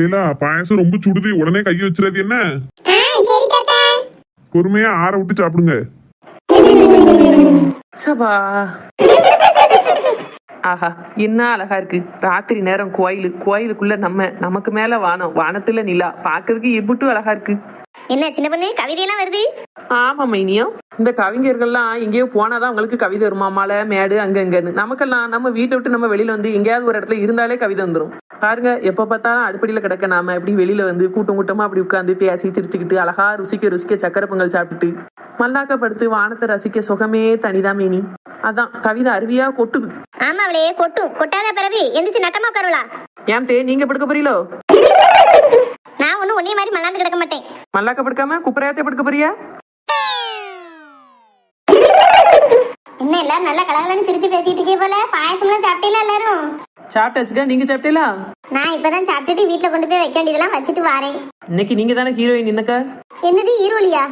பிள்ளைல பாயசம் ரொம்ப சுடுது, உடனே கையை வச்சிடாது என்ன. சரி தாத்தா. பொறுமையா ஆற விட்டு சாப்பிடுங்க. சபா ஆஹா என்ன அழகா இருக்கு. ராத்திரி நேரம் கோயிலுக்குள்ள நமக்கு மேல வானம், வானத்துல நிலா, பாக்குறதுக்கு எப்பிட்டும் அழகா இருக்கு. என்ன சின்ன பொண்ணு கவிதையெல்லாம் வருது? ஆமா மைனியம், இந்த கவிஞர்கள்லாம் எங்கேயோ போனாதான் உங்களுக்கு கவிதை வருமா? மலை மேடு அங்கன்னு. நமக்கெல்லாம் நம்ம வீட்டை விட்டு நம்ம வெளியில வந்து எங்கேயாவது ஒரு இடத்துல இருந்தாலே கவிதை வந்துடும். பாருங்க, எப்ப பார்த்தாலும் அடுப்படியில கிடக்க நாம எப்படி வெளியில வந்து கூட்டமா அப்படி உட்காந்து பேசி சிரிச்சுக்கிட்டு அழகா ருசிக்க சக்கரை பொங்கல் சாப்பிட்டுட்டு மல்லாக்கப்படுத்து வானத்தை ரசிக்க சுகமே தனிதான் மேனி. அதான் கவிதை அருவியா கொட்டுது. ஆமா அவளே கொட்டும். கொட்டாத பிறகு எந்திரிச்சு நட்டமா உட்காருவா. ஏன் தே நீங்க படுக்க போறீங்களோ? நான் ஒன்னும் உன்னைய மாதிரி மல்லாந்து கிடக்க மாட்டேன். மல்லாக்க படுக்காம குப்பரையாத்தே படுக்க போறியா? என்ன எல்லாரும் நல்லா கலகலன்னு சிரிச்சு பேசிட்டு இருக்கே போல. பாயசம்லாம் சாப்பிட்டீங்களா எல்லாரும்? சாப்பிட்டாச்சுக்கா, நீங்க சாப்பிட்டீங்களா? நான் இப்பதான் சாப்பிட்டுட்டு வீட்டுல கொண்டு போய் வைக்க வேண்டியதெல்லாம் வச்சுட்டு வாரேன். இன்னைக்கு நீங்க தானே ஹீரோயின். என்னக்கா என்னது ஈரோலியா?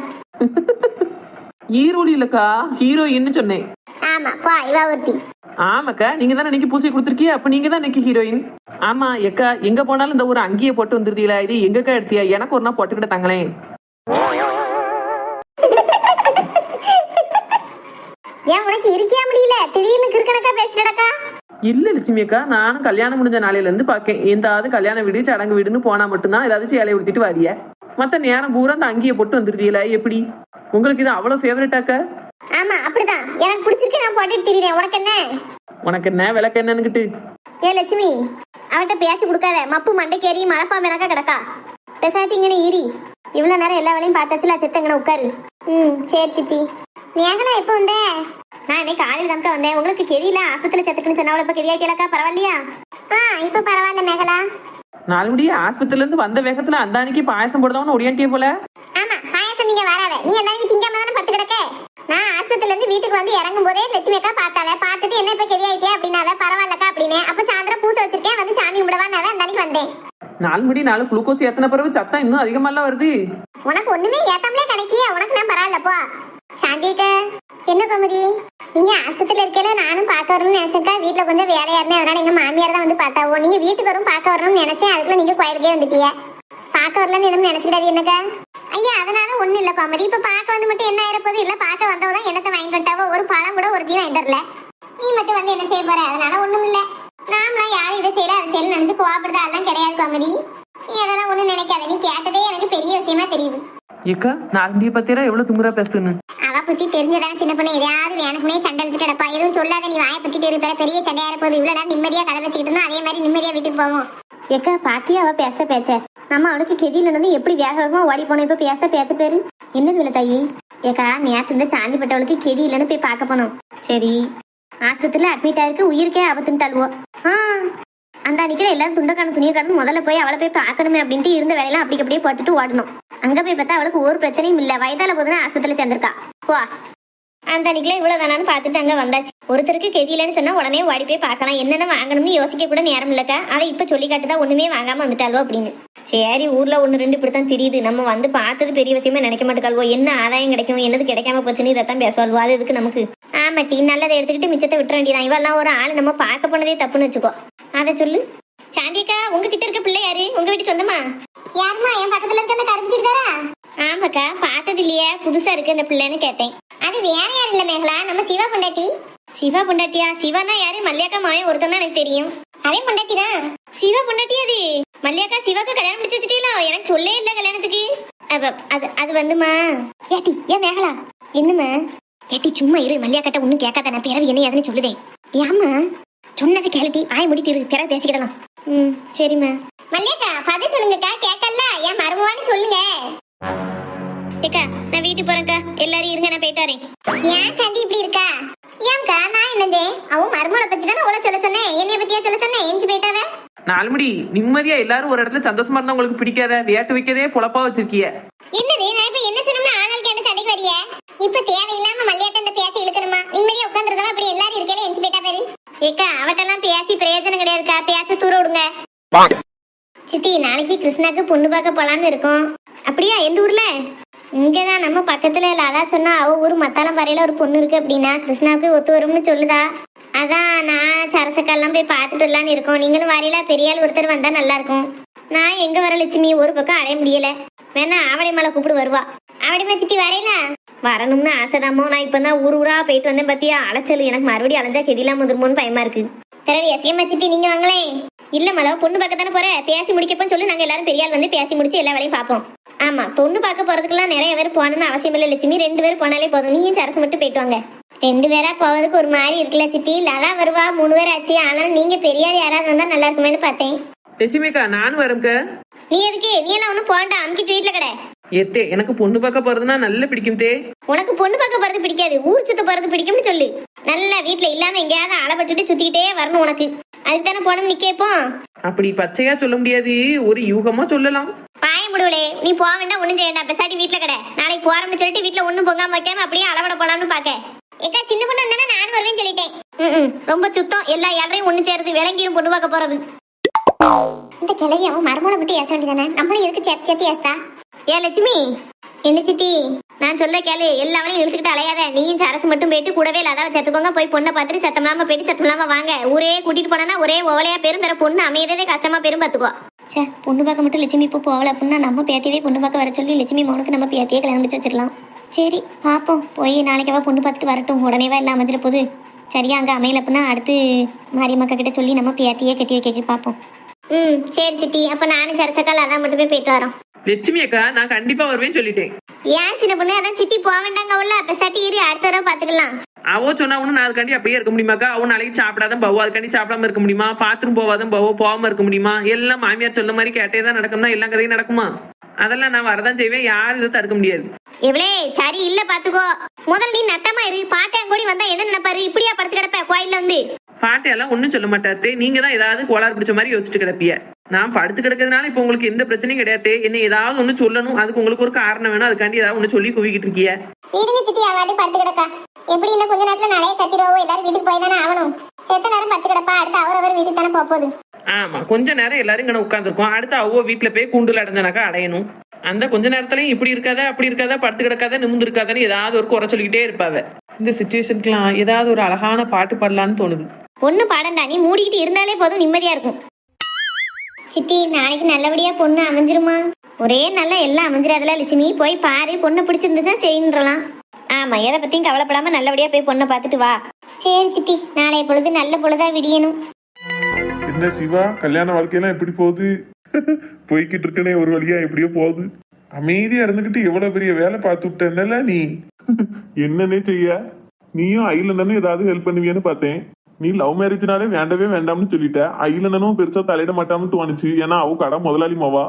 ஈரோலி இல்லக்கா, ஹீரோயின்னு சொன்னேன். ஆமா பா இவா ஒருத்தி. ஆமாக்கா, நீங்க தானே இன்னைக்கு பூசி கொடுத்துருக்கிய, அப்ப நீங்க தான் இன்னைக்கு ஹீரோயின். ஆமா எக்கா, எங்க போனாலும் இந்த ஒரு அங்கேயே போட்டு வந்துருந்தீங்களா? இது எங்கக்கா எடுத்தியா? எனக்கு ஒரு நாள் போட்டுக்கிட்ட தாங்களேன். ஏன் உனக்கு இருக்கியா முடியல? திடீர்னு கிறுக்கணக்கா பேசுறடக்கா. இல்ல லட்சுமி அக்கா, நானும் கல்யாணம் முடிஞ்ச நாளையில இருந்து பாக்கேன். எந்தாவது கல்யாண வீடு சடங்கு வீடுன்னு போனா மட்டும்தான் ஏதாவது சேலையை உடுத்திட்டு வாரிய. மத்த நேரம் பூரா அந்த அங்கேயே போட்டு வந்துருந்தீங்களா? எப்படி உங்களுக்கு இது அவ்வளவு ஃபேவரட்டாக்க? ஆமா அப்படிதான், எனக்கு பிடிச்சிருக்கு, நான் போட்டுட்டு திரிறேன். உனக்கு என்ன? உனக்கு என்ன விளக்கு என்னன்னுகிட்டு? ஏ லட்சுமி, அவன்கிட்ட பேச்சு கொடுக்காத. மப்பு மண்டைக்கேறி மலப்பா மேனக்கா கிடக்கா. பெசாட்டிங்கன்னு ஈரி. இவ்வளவு நேரம் எல்லா வேலையும் பார்த்தாச்சுல, செத்தங்கன உட்காரு. சரி சித்தி. மேகலா எப்போ வந்த? நான் இன்னைக்கு காலையில் தான் வந்தேன். உங்களுக்கு கெரியல ஆஸ்பத்திரியில் செத்துக்குன்னு சொன்னா இப்ப கெரியா கேளக்கா? பரவாயில்லையா? இப்ப பரவாயில்ல மேகலா. நாலு முடிய ஆஸ்பத்திரில இருந்து வந்த வேகத்துல அந்த அன்னைக்கு பாயசம் போடுறவனு ஒடியாண்டியே போல. ஆமா பாயசம் நீங்க வராத. நீ அந்த அன்னைக்கு திங்காம தானே படுத்து கிடக்க. நான் ஆஸ்பத்திரில இருந்து வீட்டுக்கு வந்து இறங்கும் போதே லட்சுமி அக்கா பார்த்தாவே. பார்த்துட்டு என்ன இப்ப கெரியாயிட்டே அப்படின்னாவே. பரவாயில்லக்கா அப்படின்னு. அப்ப சாயந்தரம் பூசை வச்சிருக்கேன், வந்து சாமி கும்பிடவான்னாவே அந்த அன்னைக்கு வந்தேன். நாலு முடி நாலு குளுக்கோஸ் ஏத்தன பிறகு சத்தம் இன்னும் அதிகமாலாம் வருது. உனக்கு ஒண்ணுமே ஏத்தாமலே கணக்கியா? உனக்கு நான் பரவாயில்லப்போ. சாந்திக்க என்ன கமதி, நீங்க ஆஸ்பத்திரியில இருக்கல நானும் பார்க்க வரணும்னு நினைச்சேக்கா. வீட்டுல கொஞ்சம் வேலையா இருந்தேன், அதனால எங்க மாமியார் தான் வந்து பார்த்தாவோ. நீங்க வீட்டுக்கு வரும் பார்க்க வரணும்னு நினைச்சேன், அதுக்குள்ள நீங்க கோயிலுக்கே வந்துட்டீங்க. பார்க்க வரலன்னு என்ன நினைச்சுக்கிட்டாரு என்னக்கா? ஐயா அதனால ஒண்ணு இல்ல கோமதி. இப்ப பார்க்க வந்து மட்டும் என்ன ஆயிரப்போது? இல்ல பார்க்க வந்தவதான் என்னத்தை வாங்கிட்டு வந்துட்டாவோ. ஒரு பழம் கூட ஒரு தீ வாங்கிட்டு வரல. நீ மட்டும் வந்து என்ன செய்ய போற? அதனால ஒண்ணும் இல்ல. நாமலாம் யாரும் இதை செய்யல அதை செய்யல நினைச்சு கோவப்படுறதா எல்லாம் கிடையாது கோமதி. நீ அதெல்லாம் ஒண்ணும் நினைக்காத. நீ கேட்டதே எனக்கு பெரிய விஷயமா தெரியுது. ஏக்கா நாலு பத்தியா எவ்வளவு துமுறா பேசுன்னு. அவ பத்தி தெரிஞ்சதானே சின்ன பொண்ணு. எதையாவது வேணுக்குனே சண்டை எடுத்துட்டு கிடப்பா. எதுவும் சொல்லாத. நீ வாயை பத்தி தெரியுற பெரிய சண்டையா இருப்போது. இவ்வளவு நேரம் நிம்மதியா கதை பேசிக்கிட்டு இருந்தோம், அதே மாதிரி நிம்மதியா வீட்டுக்கு போவோம். எக்கா பாத்தியா அவ பேச பேச்ச? நம்ம அவளுக்கு கெதியில இருந்து எப்படி வேக வேகமா ஓடி போனோம். இப்ப பேச்ச பேரு என்னது இல்ல தாயி? ஏக்கா நேற்று இந்த சாந்திப்பட்டவளுக்கு கெதி இல்லைன்னு போய் பார்க்க போனோம். சரி ஆஸ்பத்திரியில அட்மிட் ஆயிருக்கு, உயிருக்கே ஆபத்துன்னு தள்ளுவோம். அந்த அன்னைக்கு எல்லாரும் துண்டக்கான துணியை கடந்து முதல்ல போய் அவளை போய் பார்க்கணுமே அப்படின்ட்டு இருந்த வேலையெல்லாம் அப்படி அப்படியே போட்டுட்டு ஓடணும். அங்க போய் பார்த்தா அவளுக்கு ஒரு பிரச்சனையும் இல்ல. வயதால போதுன்னு ஆஸ்பத்திரியில சேர்ந்திருக்கா. போ அந்த அன்னைக்குல இவ்வளவு தானான்னு பார்த்துட்டு அங்க வந்தாச்சு. ஒருத்தருக்கு கெதியிலன்னு சொன்னா உடனே ஓடி போய் பார்க்கலாம். என்னென்ன வாங்கணும்னு யோசிக்க கூட நேரம் இல்லக்கா. அதை இப்ப சொல்லி காட்டுதான் ஒண்ணுமே வாங்காம வந்துட்டாலோ அப்படின்னு. சரி ஊர்ல ஒண்ணு ரெண்டு இப்படித்தான் தெரியுது. நம்ம வந்து பார்த்தது பெரிய விஷயமா நினைக்க மாட்டேக்கால்வோ. என்ன ஆதாயம் கிடைக்கும், என்னது கிடைக்காம போச்சுன்னு இதைத்தான் பேசுவாள்வோ. அது எதுக்கு நமக்கு? ஆமா டீ நல்லதை எடுத்துக்கிட்டு மிச்சத்தை விட்டுற வேண்டியதான். இவெல்லாம் ஒரு ஆள் நம்ம பார்க்க போனதே தப்புன்னு வச்சுக்கோ. அதை சொல்லு. சாந்திக்கா உங்ககிட்ட இருக்க பிள்ளை யாரு? உங்க வீட்டு சொந்தமா? யாருமா? என் பக்கத்துல இருக்க அந்த கரும்பிச்சுட்டாரா? ஆமாக்கா பார்த்தது இல்லையா, புதுசா இருக்கு அந்த பிள்ளைன்னு கேட்டேன். அது வேற யாரும் இல்ல மேகலா, நம்ம சிவா பொண்டாட்டி. சிவா பொண்டாட்டியா? சிவானா யாரு? மல்லியாக்கா மாவன் ஒருத்தன் தான் எனக்கு தெரியும். அதே பொண்டாட்டி தான். சிவா பொண்டாட்டி அது? மல்லியாக்கா சிவாக்கு கல்யாணம் முடிச்சு வச்சுட்டீங்களோ? எனக்கு சொல்லே இல்ல கல்யாணத்துக்கு. அது வந்துமா ஏட்டி. ஏன் மேகலா என்னமா? ஏட்டி சும்மா இரு. மல்லியாக்கிட்ட ஒன்னும் கேட்காத. நான் பிறவி என்ன ஏதுன்னு சொல்லுதேன். ஏமா சொன்னதை கேள்வி ஆய முடிட்டு இரு. பிறகு பேசிக்கிடலாம். சரிம்மா. மல்லியாக்கா பதில் சொல்லுங்கக்கா. கேட்கல என் மருமவான்னு சொல்லுங்க. ஏக்கா நான் வீட்டுக்கு போறேன்க்கா. எல்லாரும் இருங்க, நான் போயிட்டு வரேன். ஏன் சந்தி இப்படி இருக்கா? ஏன்க்கா நான் என்னது? அவன் மருமகளை பத்தி தானே உள்ள சொல்ல சொன்னேன். என்னைய பத்தியா சொல்ல சொன்னேன்? எஞ்சி போயிட்டாவே. நாலுமடி நிம்மதியா எல்லாரும் ஒரு இடத்துல சந்தோஷமா இருந்தா உங்களுக்கு பிடிக்காத? வேட்டு வைக்கதே பொழப்பா வச்சிருக்கிய. என்னது நான் இப்ப என்ன சொன்னோம்னா ஆளால் கேட்டு சண்டைக்கு வரிய? இப்ப தேவையில்லாம மல்லியாட்ட பேசி இழுக்கணுமா? நிம்மதியா உட்காந்துருந்தா அப்படி எல்லாரும் இருக்கல எஞ்சி போயிட்டா பேரு. ஏக்கா அவட்டெல்லாம் பேசி பிரயோஜனம் கிடையாதுக்கா. பேச தூர விடுங்க. சித்தி நாளைக்கு கிருஷ்ணாக்கு பொண்ணு பார்க்க போலான்னு இருக்கோம். அப்படியா? எந்த ஊர்ல? இங்கதான் நம்ம பக்கத்துல இல்ல. அதான் சொன்னா அவ ஊர் மத்தாலம் பாறையில ஒரு பொண்ணு இருக்கு அப்படின்னா கிருஷ்ணாவுக்கு ஒத்து வரும்னு சொல்லுதா. அதான் நான் சரசக்கெல்லாம் போய் பார்த்துட்டு வரலான்னு இருக்கோம். நீங்களும் வாரியில பெரியாள் ஒருத்தர் வந்தா நல்லா இருக்கும். நான் எங்க வர லட்சுமி, ஒரு பக்கம் அலைய முடியல. வேணா ஆவடி மலை கூப்பிடு வருவா. ஆவடிமா சித்தி வரையில வரணும்னு ஆசைதாமோ. நான் இப்பதான் ஊரா போயிட்டு வந்தேன் பாத்தியா, அலைச்சல். எனக்கு மறுபடியும் அலைஞ்சா கெதிலாம் வந்துருமோன்னு பயமா இருக்கு. பிறகு எஸ்கேமா சித்தி நீங்க வாங்களேன். இல்ல மலவ, பொண்ணு பார்க்க தானே போற, பேசி முடிக்கப்பன்னு சொல்லி நாங்க எல்லாரும் பெரியாள் வந்து பேசி முடிச்சு எல்லா வேலையும் பார்ப்போம். ஆமா, பொண்ணு பார்க்க போறதுக்குலாம் நிறைய பேர் போகணும்னு அவசியம் இல்லை லட்சுமி. 2 பேர் போனாலே போதும். நீயும் சரசு மட்டும் போயிட்டு வாங்க. 2 பேரா போவதுக்கு ஒரு மாதிரி இருக்குல்ல சித்தி. லதா வருவா, 3 பேர் ஆச்சு. ஆனாலும் நீங்க பெரியாள் யாராவது வந்தா நல்லா இருக்குமேனு பார்த்தேன். லட்சுமிக்கா நானும் வரேன்க்கா. நீ எதுக்கு? நீ எல்லாம் ஒன்றும் போண்டா, அமுக்கிட்டு வீட்டுல கடை. ஏத்தே எனக்கு பொண்ணு பார்க்க போறதுன்னா நல்ல பிடிக்கும் தே. உனக்கு பொண்ணு பார்க்க போறது பிடிக்காது, ஊர் சுத்த போறது பிடிக்கும்னு சொல்லு. நல்லா வீட்டுல இல்லாம எங்கேயாவது அளப்பட்டுட்டு சுத்திக்கிட்டே வரணும் உனக்கு. அதுக்கு தானே போனோம் நிக்கப்போம். அப்படி பச்சையா சொல்ல முடியாது, ஒரு யூகமா சொல்லலாம். பாயம் முடுவலே, நீ போக வேண்டாம், ஒண்ணும் செய்ய வேண்டாம், பெசாட்டி வீட்டுல கடை. நாளைக்கு போறோம்னு சொல்லிட்டு வீட்டுல ஒண்ணும் பொங்காம வைக்காம அப்படியே அளவட போலாம்னு பாக்க. ஏக்கா சின்ன பொண்ணு வந்தானே நானும் வருவேன்னு சொல்லிட்டேன். ரொம்ப சுத்தம், எல்லா யாரையும் ஒண்ணு சேருது, விளங்கிரும் பொண்ணு பார்க்க போறது. இந்த கிளவி அவன் மரமோட விட்டு ஏச வேண்டியதானே, நம்மளும் எதுக்கு சேர்த்து சேர்த்து ஏசா? ஏ லட்சுமி, என்ன சித்தி நான் சொல்ல கேளு. எல்லாவனையும் இழுத்துக்கிட்டு அலையாத. நீயும் சரசு மட்டும் போயிட்டு கூடவே லதாவை சேர்த்துக்கோங்க. போய் பொண்ணை பார்த்துட்டு சத்தம் இல்லாம போயிட்டு சத்தம் இல்லாம வாங்க. ஊரே கூட்டிட்டு போனா ஒரே ஓலையா பெரும், வேற பொண்ணு அமையதே கஷ்டமா பெரும் பார்த்துக்கோ. சே, பொண்ணு பார்க்க மட்டும் லட்சுமி இப்போ போகல அப்படின்னா நம்ம பேத்தியவே பொண்ணு பார்க்க வர சொல்லி லட்சுமி மௌனுக்கு நம்ம பேத்தியே கல்யாணம் முடிச்சு வச்சிடலாம். சரி பார்ப்போம், போய் நாளைக்கவா பொண்ணு பார்த்துட்டு வரட்டும். உடனேவா எல்லாம் அமைஞ்சிட போகுது. சரியா, அங்கே அமையல அப்படின்னா அடுத்து மாரியம்மா கிட்ட சொல்லி நம்ம பேத்தியே கட்டி வைக்க பார்ப்போம். சரி சித்தி, அப்ப நானும் சரசக்கால் அதான் மட்டுமே போயிட்டு வரோம். லட்சுமி அக்கா நான் கண்டிப்பா வருவேன்னு சொல்லிட்டேன். ஏன் சின்ன பொண்ணு, அதான் சித்தி போக வேண்டாங்க உள்ள, பெசாட்டி இரு, அடுத்த தடவை பாத்துக்கலாம். அவ சொன்னா ஒண்ணு நான் அதுக்காண்டி அப்படியே இருக்க முடியுமாக்கா? அவன் நாளைக்கு சாப்பிடாதான் போவோ, அதுக்காண்டி சாப்பிடாம இருக்க முடியுமா? பாத்ரூம் போவாதான் போவோ, போகாம இருக்க முடியுமா? எல்லாம் மாமியார் சொல்ல மாதிரி கேட்டே தான் நடக்கும்னா எல்லா கதையும் நடக்குமா? அதெல்லாம் நான் வரதான் செய்வேன், யாரும் இதை தடுக்க முடியாது. எவ்வளே சரி இல்ல பாத்துக்கோ. முதல்ல நீ நட்டமா இரு. பாட்டேங்கோடி வந்தா என்ன நினைப்பாரு? இப்படியா படுத்து கிடப்ப கோயில்ல வந்து? பாட்டையெல்லாம் ஒன்றும் சொல்ல மாட்டாத்தே, நீங்க தான் ஏதாவது கோளாறு பிடிச்ச மாதிரி யோசிச்சுட்டு கிடப்பிய. நான் படுத்து கிடக்கிறதுனால இப்போ உங்களுக்கு எந்த பிரச்சனையும் கிடையாது. என்ன ஏதாவது ஒன்று சொல்லணும், அதுக்கு உங்களுக்கு ஒரு காரணம் வேணும், அதுக்காண்டி ஏதாவது ஒன்று சொல்லி குவிக்கிட்டு இருக்கிய. வீடுங்க சித்தி, அவாட்டி படுத்து கிடக்கா. எப்படி இன்னும் கொஞ்ச நேரத்துல நிறைய சத்திரவோ, எல்லாரும் வீட்டுக்கு போய் தானே ஆகணும். செத்த நேரம் படுத்து கிடப்பா, அடுத்து அவரவர் வீட்டுக்கு தானே போகுது. ஆமா, கொஞ்ச நேரம் எல்லாரும் இங்கே உட்காந்துருக்கோம். அடுத்து அவ்வளோ வீட்டுல போய் கூண்டுல அடைஞ்சனாக்கா அடையணும். அந்த கொஞ்ச நேரத்துலயும் இப்படி இருக்காதா அப்படி இருக்காதா, படுத்து கிடக்காதா நிமிந்து இருக்காதான்னு ஏதாவது ஒரு குறை சொல்லிக்கிட்டே இருப்பாவ. இந்த சுச்சுவேஷனுக்குலாம் ஏதாவது ஒரு அழகான பாட்டு பாடலான்னு தோணுது. பொண்ணு பாடண்டா, நீ மூடிக்கிட்டு இருந்தாலே போதும், நிம்மதியா இருக்கும். சித்தி நாளைக்கு நல்லபடியா பொண்ணு அமைஞ்சிருமா? ஒரே நல்லா எல்லாம் அமைஞ்சிராதுல லட்சுமி. போய் பாரு, பொண்ணு பிடிச்சிருந்துச்சா செய்யலாம். ஆமா, எதை பத்தியும் கவலைப்படாம நல்லபடியா போய் பொண்ணை பார்த்துட்டு வா. சரி சித்தி, நாளைய பொழுது நல்ல பொழுதா விடியணும். என்ன சிவா, கல்யாண வாழ்க்கையெல்லாம் எப்படி போகுது? போய்கிட்டு இருக்கனே ஒரு வழியா எப்படியோ போகுது. அமைதியா இருந்துகிட்டு எவ்வளவு பெரிய வேலை பார்த்து விட்டேன்ல நீ. என்னன்னே செய்ய, நீயும் ஐலண்டனும் ஏதாவது ஹெல்ப் பண்ணுவியன்னு பார்த்தேன். நீ லவ் மேரேஜ்னாலே வேண்டவே வேண்டாம்னு சொல்லிட்ட. ஐலண்டனும் பெருசா தலையிட மாட்டான்னு தோணுச்சு, ஏன்னா அவ கடை முதலாளி மாவா.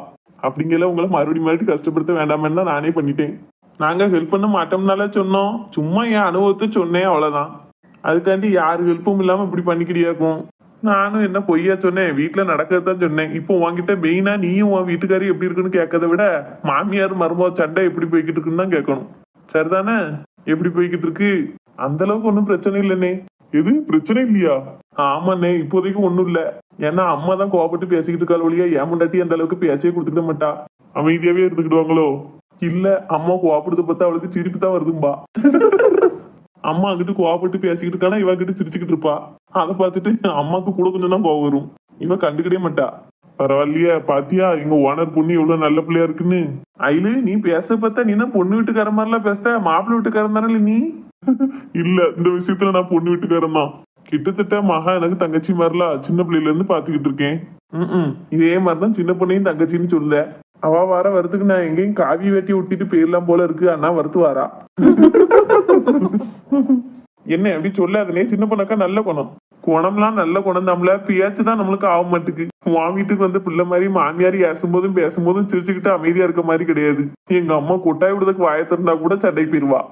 அப்படிங்கல உங்களை மறுபடியும் கஷ்டப்படுத்த வேண்டாமேன்னு தான் நானே பண்ணிட்டேன். நாங்க ஹெல்ப் பண்ண மாட்டோம்னால சொன்னோம், சும்மா என் அனுபவத்தை சொன்னேன், அவ்வளவுதான். அதுக்காண்டி யாரு ஹெல்ப்பும் இல்லாம இப்படி பண்ணிக்கிட்டியாக்கும். நானும் என்ன பொய்யா சொன்னேன், வீட்டுல நடக்கதான் சொன்னேன். இப்போ உன்கிட்ட மெயினா நீயும் உன் வீட்டுக்காரி எப்படி இருக்குன்னு கேட்கறத விட மாமியார் மருமக சண்டை எப்படி போய்கிட்டு இருக்குன்னு தான் கேட்கணும். சரிதானே? எப்படி போய்கிட்டு இருக்கு? அந்த அளவுக்கு ஒன்றும் பிரச்சனை இல்லைன்னே. எது பிரச்சனை இல்லையா? ஆமாண்ணே, இப்போதைக்கு ஒண்ணும் இல்ல. ஏன்னா அம்மா தான் கோவப்பட்டு பேசிக்கிட்டு இருக்காள் ஒழியா என் முண்டாட்டி அந்த அளவுக்கு பேச்சே கொடுத்துக்கிட மாட்டா. அமைதியாவே இருந்துக்கிடுவாங்களோ? இல்ல, அம்மா கோவப்படுத்த பார்த்தா அவளுக்கு சிரிப்பு தான் வருதும்பா. அம்மா அங்கிட்டு கோவப்பட்டு பேசிக்கிட்டு இருக்கானா, இவ கிட்ட சிரிச்சுக்கிட்டு இருப்பா. அதை பார்த்துட்டு அம்மாக்கு கூட கொஞ்சம் தான் கோவம் வரும். இவ கண்டுக்கிட்டே மாட்டா. பரவாயில்லையா, பாத்தியா எங்க ஓனர் பொண்ணு எவ்வளவு நல்ல பிள்ளையா இருக்குன்னு. ஐலு, நீ பேச பார்த்தா நீ தான் பொண்ணு வீட்டுக்கார மாதிரிலாம் பேச, மாப்பிள்ளை வீட்டுக்காரன் தானே நீ? இல்ல, இந்த விஷயத்துல நான் பொண்ணு வீட்டுக்காரன் தான். கிட்டத்தட்ட மகா எனக்கு தங்கச்சி மாதிரிலாம் சின்ன பிள்ளைல இருந்து பாத்துக்கிட்டு இருக்கேன். இதே மாதிரிதான் சின்ன பொண்ணையும் தங்கச்சின்னு சொல்ல. அவ வார வரத்துக்கு நான் எங்கேயும் காவி வெட்டி விட்டிட்டு போயிடலாம் போல இருக்கு. அண்ணா வரத்து வாரா. என்ன அப்படி சொல்லாதனே, சின்ன பொண்ணாக்கா நல்ல குணம். குணம்லாம் நல்ல குணம், நம்மள பேச்சுதான் நம்மளுக்கு ஆக மாட்டுக்கு. உன் வீட்டுக்கு வந்து பிள்ளை மாதிரி மாமியாரி ஏசும்போதும் பேசும்போதும் சிரிச்சுக்கிட்டு அமைதியா இருக்க மாதிரி கிடையாது. எங்க அம்மா கொட்டாய் விடுறதுக்கு வாய திறந்தா கூட சண்டை போயிருவா.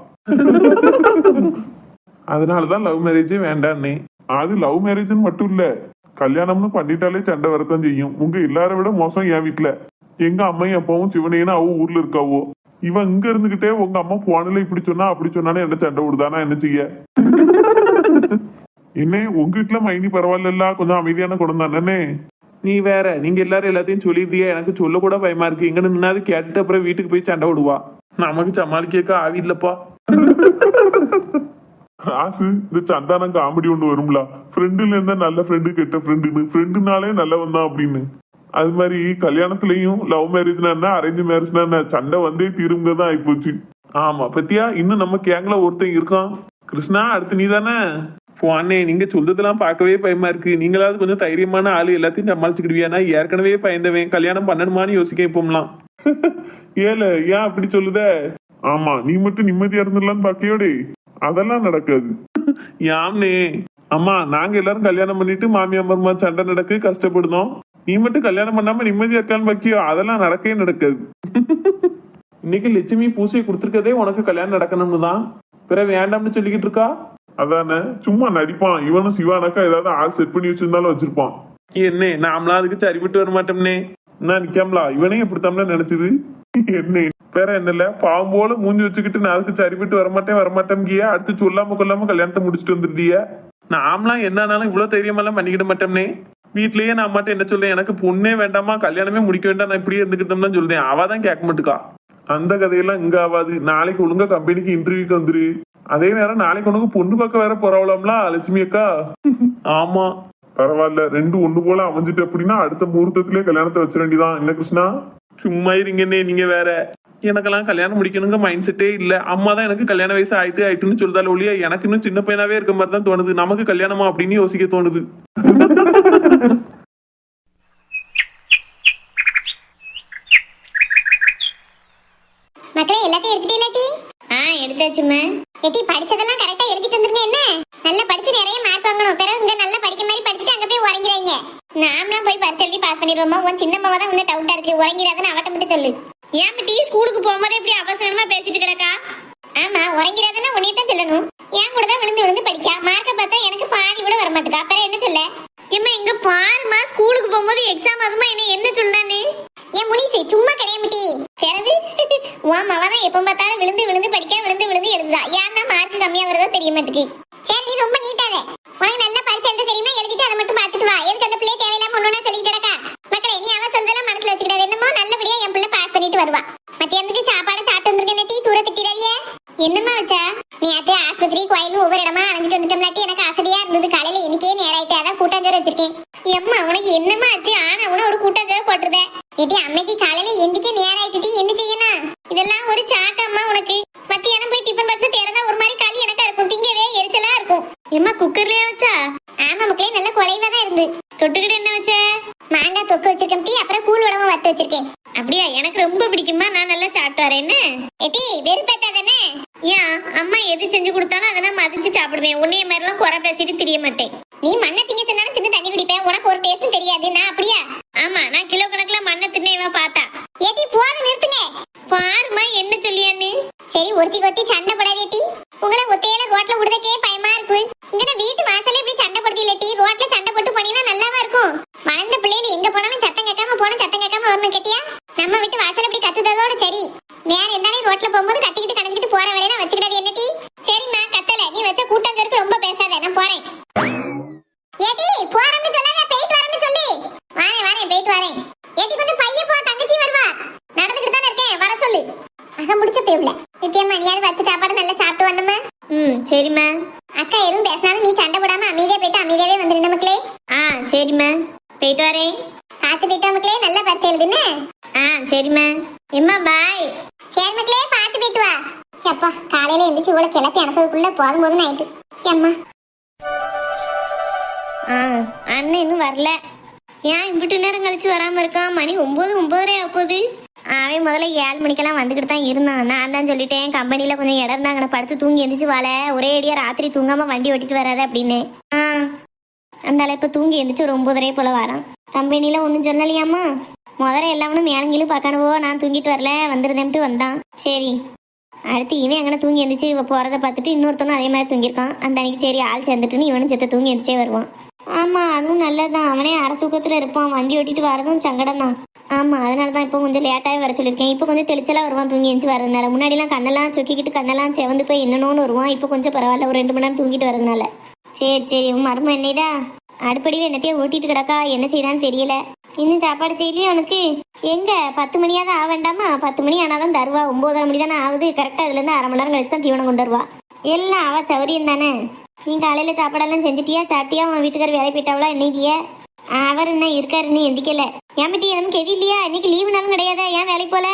அதனாலதான் லவ் மேரேஜே வேண்டான்னே. அது லவ் மேரேஜ்னு மட்டும் இல்ல, கல்யாணம்னு பண்ணிட்டாலே சண்டை வரத்தான் செய்யும். உங்க எல்லார விட மோசம் என் வீட்டுல. எங்க அம்மையும் அப்பாவும் சிவனையன்னு அவ ஊர்ல இருக்காவோ. இவன் இங்க இருந்துகிட்டே உங்க அம்மா போனல இப்படி சொன்னா அப்படி சொன்னானே என்ன சண்டை விடுதானா என்ன செய்ய? என்ன உங்க வீட்டுல மைனி பரவாயில்ல, கொஞ்சம் அமைதியான குணம் தானே. நீ வேற, நீங்க எல்லாரும் எல்லாத்தையும் சொல்லியிருந்தியா, எனக்கு சொல்ல கூட பயமா இருக்கு. எங்க நின்னாது கேட்டுட்டு அப்புறம் வீட்டுக்கு போய் சண்டை விடுவா. நமக்கு சமாளிக்க ஆவி இல்லப்பா. ராசு, இந்த சந்தானம் காமெடி ஒண்ணு வரும்ல, ஃப்ரெண்டுல இருந்தா நல்ல ஃப்ரெண்டு கெட்ட ஃப்ரெண்டுன்னு, ஃப்ரெண்டுனாலே நல்லவன் தான் அப்படின்னு. அது மாதிரி கல்யாணத்துலயும் லவ் மேரேஜ்னா என்ன அரேஞ்ச் மேரேஜ்னா என்ன சண்டை வந்தே தீருங்க தான் ஆயிப்போச்சு. ஆமா பத்தியா இன்னும் நம்ம கேங்ல ஒருத்தன் இருக்கான். கிருஷ்ணா அடுத்து நீ தானே? போனே நீங்க சொல்றதெல்லாம் பார்க்கவே பயமா இருக்கு. நீங்களாவது கொஞ்சம் தைரியமான ஆளு எல்லாத்தையும் சமாளிச்சுக்கிடுவியா? நான் ஏற்கனவே பயந்தவன். கல்யாணம் பண்ணணுமான்னு யோசிக்க இப்போம்லாம். ஏல ஏன் அப்படி சொல்லுத? ஆமா நீ மட்டும் நிம்மதியா இருந்துடலான்னு பாக்கியோடே, அதெல்லாம் நடக்காது. யாம்னே அம்மா நாங்க எல்லாரும் கல்யாணம் பண்ணிட்டு மாமியார் மருமா சண்டை நடக்கு கஷ்டப்படுதோம். நீ மட்டும் கல்யாணம் பண்ணாம நிம்மதியா இருக்கான்னு பாக்கியோ, அதெல்லாம் நடக்கவே நடக்காது. இன்னைக்கு லட்சுமி பூசையை கொடுத்துருக்கதே உனக்கு கல்யாணம் நடக்கணும்னு தான். பிற வேண்டாம்னு சொல்லிக்கிட்டு இருக்கா. அதானே சும்மா நடிப்பான். இவனும் சிவானாக்கா ஏதாவது ஆள் செட் பண்ணி வச்சிருந்தாலும் வச்சிருப்பான். என்ன நாமளாம் அதுக்கு சரிபட்டு வர மாட்டோம்னே. நான் நிக்காமலா இவனே எப்படித்தாம்ல நினைச்சது. என்ன வேற என்னல பாவம் போல மூஞ்சி வச்சுக்கிட்டு நான் அதுக்கு சரிபட்டு வரமாட்டேங்கிய அடுத்து சொல்லாம கொல்லாம கல்யாணத்தை முடிச்சுட்டு வந்துருதிய. நாமலாம் என்னன்னாலும் இவ்வளவு தைரியமெல்லாம் பண்ணிக்கிட மாட்டோம்னே. வீட்லயே நான் அம்மாட்ட என்ன சொல்றேன், எனக்கு பொண்ணே வேண்டாமா கல்யாணமே முடிக்க வேண்டாம் நான் இப்படியே இருந்துக்கிட்டோம்னு சொல்றேன். அவதான் கேட்க மாட்டுக்கா. அந்த கதையெல்லாம் இங்க ஆகாது. நாளைக்கு ஒழுங்கா கம்பெனிக்கு இன்டர்வியூக்கு வந்துரு. அதே நேரம் நாளைக்கு உனக்கு பொண்ணு பார்க்க வேற போறாவலாம்ல லட்சுமி அக்கா. ஆமா பரவாயில்ல, ரெண்டு ஒண்ணு போல அமைஞ்சிட்டு அப்படின்னா அடுத்த முகூர்த்தத்திலே கல்யாணத்தை வச்சிட வேண்டியதான். என்ன கிருஷ்ணா? சும்மா இருங்கன்னே நீங்க வேற. எனக்கெல்லாம் கல்யாணம் முடிக்கணுங்க மைண்ட் செட்டே இல்ல. அம்மா தான் எனக்கு கல்யாண வயசு ஆயிட்டுன்னு சொல்லுதால ஒழிய எனக்கு இன்னும் சின்ன பையனாவே இருக்க மாதிரி தான் தோணுது. நமக்கு கல்யாணமா அப்படின்னு யோசிக்க தோணுது. மக்களே எல்லாத்தையும் எடுத்துட்டீங்களாட்டி? எடுத்தாச்சுமா. எட்டி படிச்சதெல்லாம் கரெக்டா எழுதிட்டு வந்துருங்க. என்ன நல்லா படிச்சு நிறைய மார்க் வாங்கணும். பிறகு இங்க நல்லா படிக்க மாதிரி படிச்சுட்டு அங்க போய் உறங்கிறாங்க. நாமலாம் போய் பரிசு எழுதி பாஸ் பண்ணிடுவோமா? உன் சின்னம்மாவா தான் இன்னும் டவுட்டா இருக்கு. உறங்கிறாதுன்னு அவட்ட மட்டும் சொல்லு. ஏன் டீ ஸ்கூலுக்கு போகும்போது எப்படி அவசரமா பேசிட்டு கிடக்கா? ஆமா உறங்கிறாதுன்னா உன்னைய தான் சொல்லணும். ஏன் கூட தான் விழுந்து விழுந்து படிக்கா. மார்க்க பார்த்தா எனக்கு பாதி கூட வர மாட்டேக்கா. அப்புறம் என்ன சொல்ல? ஏம்மா இங்க பாருமா ஸ்கூலுக்கு போகும்போது எக்ஸாம் அதுமா என்ன சொல்றானே? ஏன் முனிசு சும்மா கிடையாமட்டி. பிறகு உன் மவ தான் எப்ப பார்த்தாலும் விழுந்து விழுந்து படிக்க விழுந்து விழுந்து எழுதுதா. ஏன்னா மார்க் கம்மியா வருதோ தெரிய மாட்டேங்குது. சரி நீ ரொம்ப நீட்டாத. உனக்கு நல்லா பரிசு எழுத தெரியுமா? எழுதிட்டு அதை மட்டும் பார்த்துட்டு வா. எதுக்கு அந்த பிள்ளை தேவையில்லாம ஒண்ணுனா சொல்லிட்டு கிடக்கா? மக்களே நீ அவ சொல்றதெல்லாம் மனசுல வச்சுக்கிடாது. என்னமோ நல்லபடியா என் பிள்ளை பாஸ் பண்ணிட்டு வருவா. மத்தியானத்துக்கு சாப்பாடு சாப்பிட்டு வந்திருக்கேன். டீ தூர திட்டிடாதியே. என்னம்மா வச்சா? நீ அது ஆஸ்பத்திரி கோயிலும் ஒவ்வொரு இடமா அலைஞ்சிட்டு வந்துட்டோம்லாட்டி எனக்கு ஆசையா இருந்தது. காலையில இன்னைக்கே நேராயிட்டு அதான் கூட்டாஞ்சோறு வச்சிருக்கேன். எம்மா உனக்கு என்னம்மா ஆச்சு? ஆனா உன ஒரு கூட்டாஞ்சோறு போட்டுருத. ஏட்டி அம்மைக்கு காலையில எந்திக்க நேராயிட்டு என்ன செய்யணும்? இதெல்லாம் ஒரு சாக்கம்மா உனக்கு. மத்தியானம் போய் டிஃபன் பாக்ஸ் திறந்தா ஒரு மாதிரி களி எனக்கா இருக்கும். திங்கவே எரிச்சலா இருக்கும். எம்மா குக்கர்லயே வச்சா? ஆமா மக்களே நல்ல குலைவா தான் இருந்து. தொட்டுக்கிட்டு என்ன வச்ச? மாங்காய் தொக்கு வச்சிருக்கேன் டீ. அப்புறம் கூழ் உடம்பு வறுத்து வச்சிருக்கேன். அப்படியா? எனக்கு ரொம்ப பிடிக்குமா. நான் நல்லா சாப்பிட்டு வரேன். என்ன ஏட்டி வெறுப்பேத்தாதானே? ஏன் அம்மா எது செஞ்சு கொடுத்தாலும் அதை நான் மதிச்சு சாப்பிடுவேன். உன்னைய மாதிரிலாம் குறை பேசிட்டு தெரிய மாட்டேன். நீ மண்ணை திங்க சொன்னாலும் தின்னு தண்ணி குடிப்பேன். உனக்கு ஒரு டேஸ்டும் தெரியாது. நான் அப்படியா? ஆமா நான் கிலோ கணக்குல மண்ணை தின்னேவா பார்த்தா. ஏட்டி போதும் நிறுத்துங்க. பாருமா என்ன சொல்லியான்னு. சரி ஒருத்தி கொத்தி சண்டை போடாதே டீ. உங்களை ஒத்தையில ரோட்ல விடுறதுக்கே பயமா இருக்கு. இங்க வீட்டு வாசல்ல இப்படி சண்டை போடுறீல டீ. ரோட்ல சண்டை போட்டு போனீங்கன்னா நல்லாவா இருக்கும்? வளர்ந்த பிள்ளைகள் எங்க போனாலும் சத்தம் கேட்காம போன சத்தம் கேட்காம வரணும் கேட்டியா? நம்ம வீட்டு வாசல் இப்படி கத்துதோட சரி. வேற எந்தாலும் ரோட்ல போகும்போது கத்திக்கிட்டு கணக்கிட்டு போற வேலையெல்லாம் வச்சுக்கிடாது என்ன டீ? சரிம்மா கத்தல. நீ வச்ச கூட்டாஞ்சோருக்கு ரொம்ப பேசாத. நான் போறேன். ஏடி போறேன்னு சொல்லாத. போயிட்டு வரேன்னு சொல்லு. வரேன் போயிட்டு வரேன். ஏடி கொஞ்சம் பைய போ. தங்கச்சி வருவா. நடந்துக்கிட்டு தானே இருக்கேன். வர சொல்லு. அக முடிச்ச பேவுல. நித்யம்மா நீயாவது வச்ச சாப்பாடு நல்லா சாப்பிட்டு வரணுமா? சரிம்மா. அக்கா எதுவும் பேசினாலும் நீ சண்டை போடாம அமைதியா போயிட்டு அமைதியாவே வந்துருந்த மக்களே. சரிம்மா போயிட்டு வரேன். பார்த்து போயிட்டு மக்களே நல்லா பரிசு எழுதுன்னு. சரிம்மா. எம்மா பாய். சரி மக்களே பார்த்து போயிட்டு வா. அப்பா காலையில எந்திரிச்சு இவ்வளவு கிளப்பி அனுப்பதுக்குள்ள போதும் ஆயிட்டு. அம்மா அண்ணன் இன்னும் வரல. ஏன் இம்பிட்டு நேரம் கழிச்சு வராம இருக்கான்? மணி 9:30 ஆகுது. அவன் முதல்ல 7 மணிக்கெல்லாம் வந்துக்கிட்டு தான் இருந்தான். நான் தான் சொல்லிட்டேன் கம்பெனியில கொஞ்சம் இடம் இருந்தாங்க படுத்து தூங்கி எந்திரிச்சு வாழ. ஒரே அடியா ராத்திரி தூங்காம வண்டி ஓட்டிட்டு வராது அப்படின்னு. அந்த இப்ப தூங்கி எந்திரிச்சு ஒரு 9:30 போல வரான். கம்பெனியில ஒன்றும் சொல்லலையாமா? முதல்ல எல்லாமே மேலங்கிலும் பார்க்கணுவோ. நான் தூங்கிட்டு வரல வந்துருந்தேன்ட்டு வந்தான். சரி அடுத்து இவன் அங்கே தூங்கி எந்திரிச்சு இவ போறதை பார்த்துட்டு இன்னொருத்தனும் அதே மாதிரி தூங்கியிருக்கான். அந்த அன்னைக்கு சரி ஆள் சேர்ந்துட்டுன்னு இவனும் செத்த தூங்கி எந்திரிச்சே வருவான். ஆமா அதுவும் நல்லதுதான். அவனே அரை தூக்கத்துல இருப்பான். வண்டி ஓட்டிட்டு வரதும் சங்கடம் தான். ஆமா அதனாலதான் இப்போ கொஞ்சம் லேட்டாவே வர சொல்லியிருக்கேன். இப்போ கொஞ்சம் தெளிச்சலா வருவான் தூங்கி எந்திரிச்சு வரதுனால. முன்னாடிலாம் கண்ணெல்லாம் சொக்கிக்கிட்டு கண்ணெல்லாம் செவந்து போய் என்னன்னு வருவான். இப்போ கொஞ்சம் பரவாயில்ல ஒரு 2 மணி நேரம் தூங்கிட்டு வரதுனால. சரி உன் மரும என்னைதா அடுப்படியில் என்னத்தையும் ஓட்டிட்டு கிடக்கா. என்ன செய்தான்னு தெரியல. இன்னும் சாப்பாடு செய்யலையே அவனுக்கு. எங்க 10 மணியாவது ஆக வேண்டாமா? 10 மணி ஆனாதான் தருவா. 9:30 மணி தானே ஆகுது. கரெக்டா அதுல இருந்து அரை மணி நேரம் கழிச்சு தான் தீவனம் கொண்டு வருவா. எல்லாம் அவ சௌரியம் தானே. நீ காலையில சாப்பாடெல்லாம் செஞ்சுட்டியா? சாப்பிட்டியா? உன் வீட்டுக்கார வேலை போயிட்டாவளா? என்னைக்கிய அவர் என்ன இருக்காருன்னு எந்திக்கல. ஏன் பட்டி நமக்கு எது இல்லையா? இன்னைக்கு லீவு நாளும் கிடையாதா? ஏன் வேலைக்கு போல?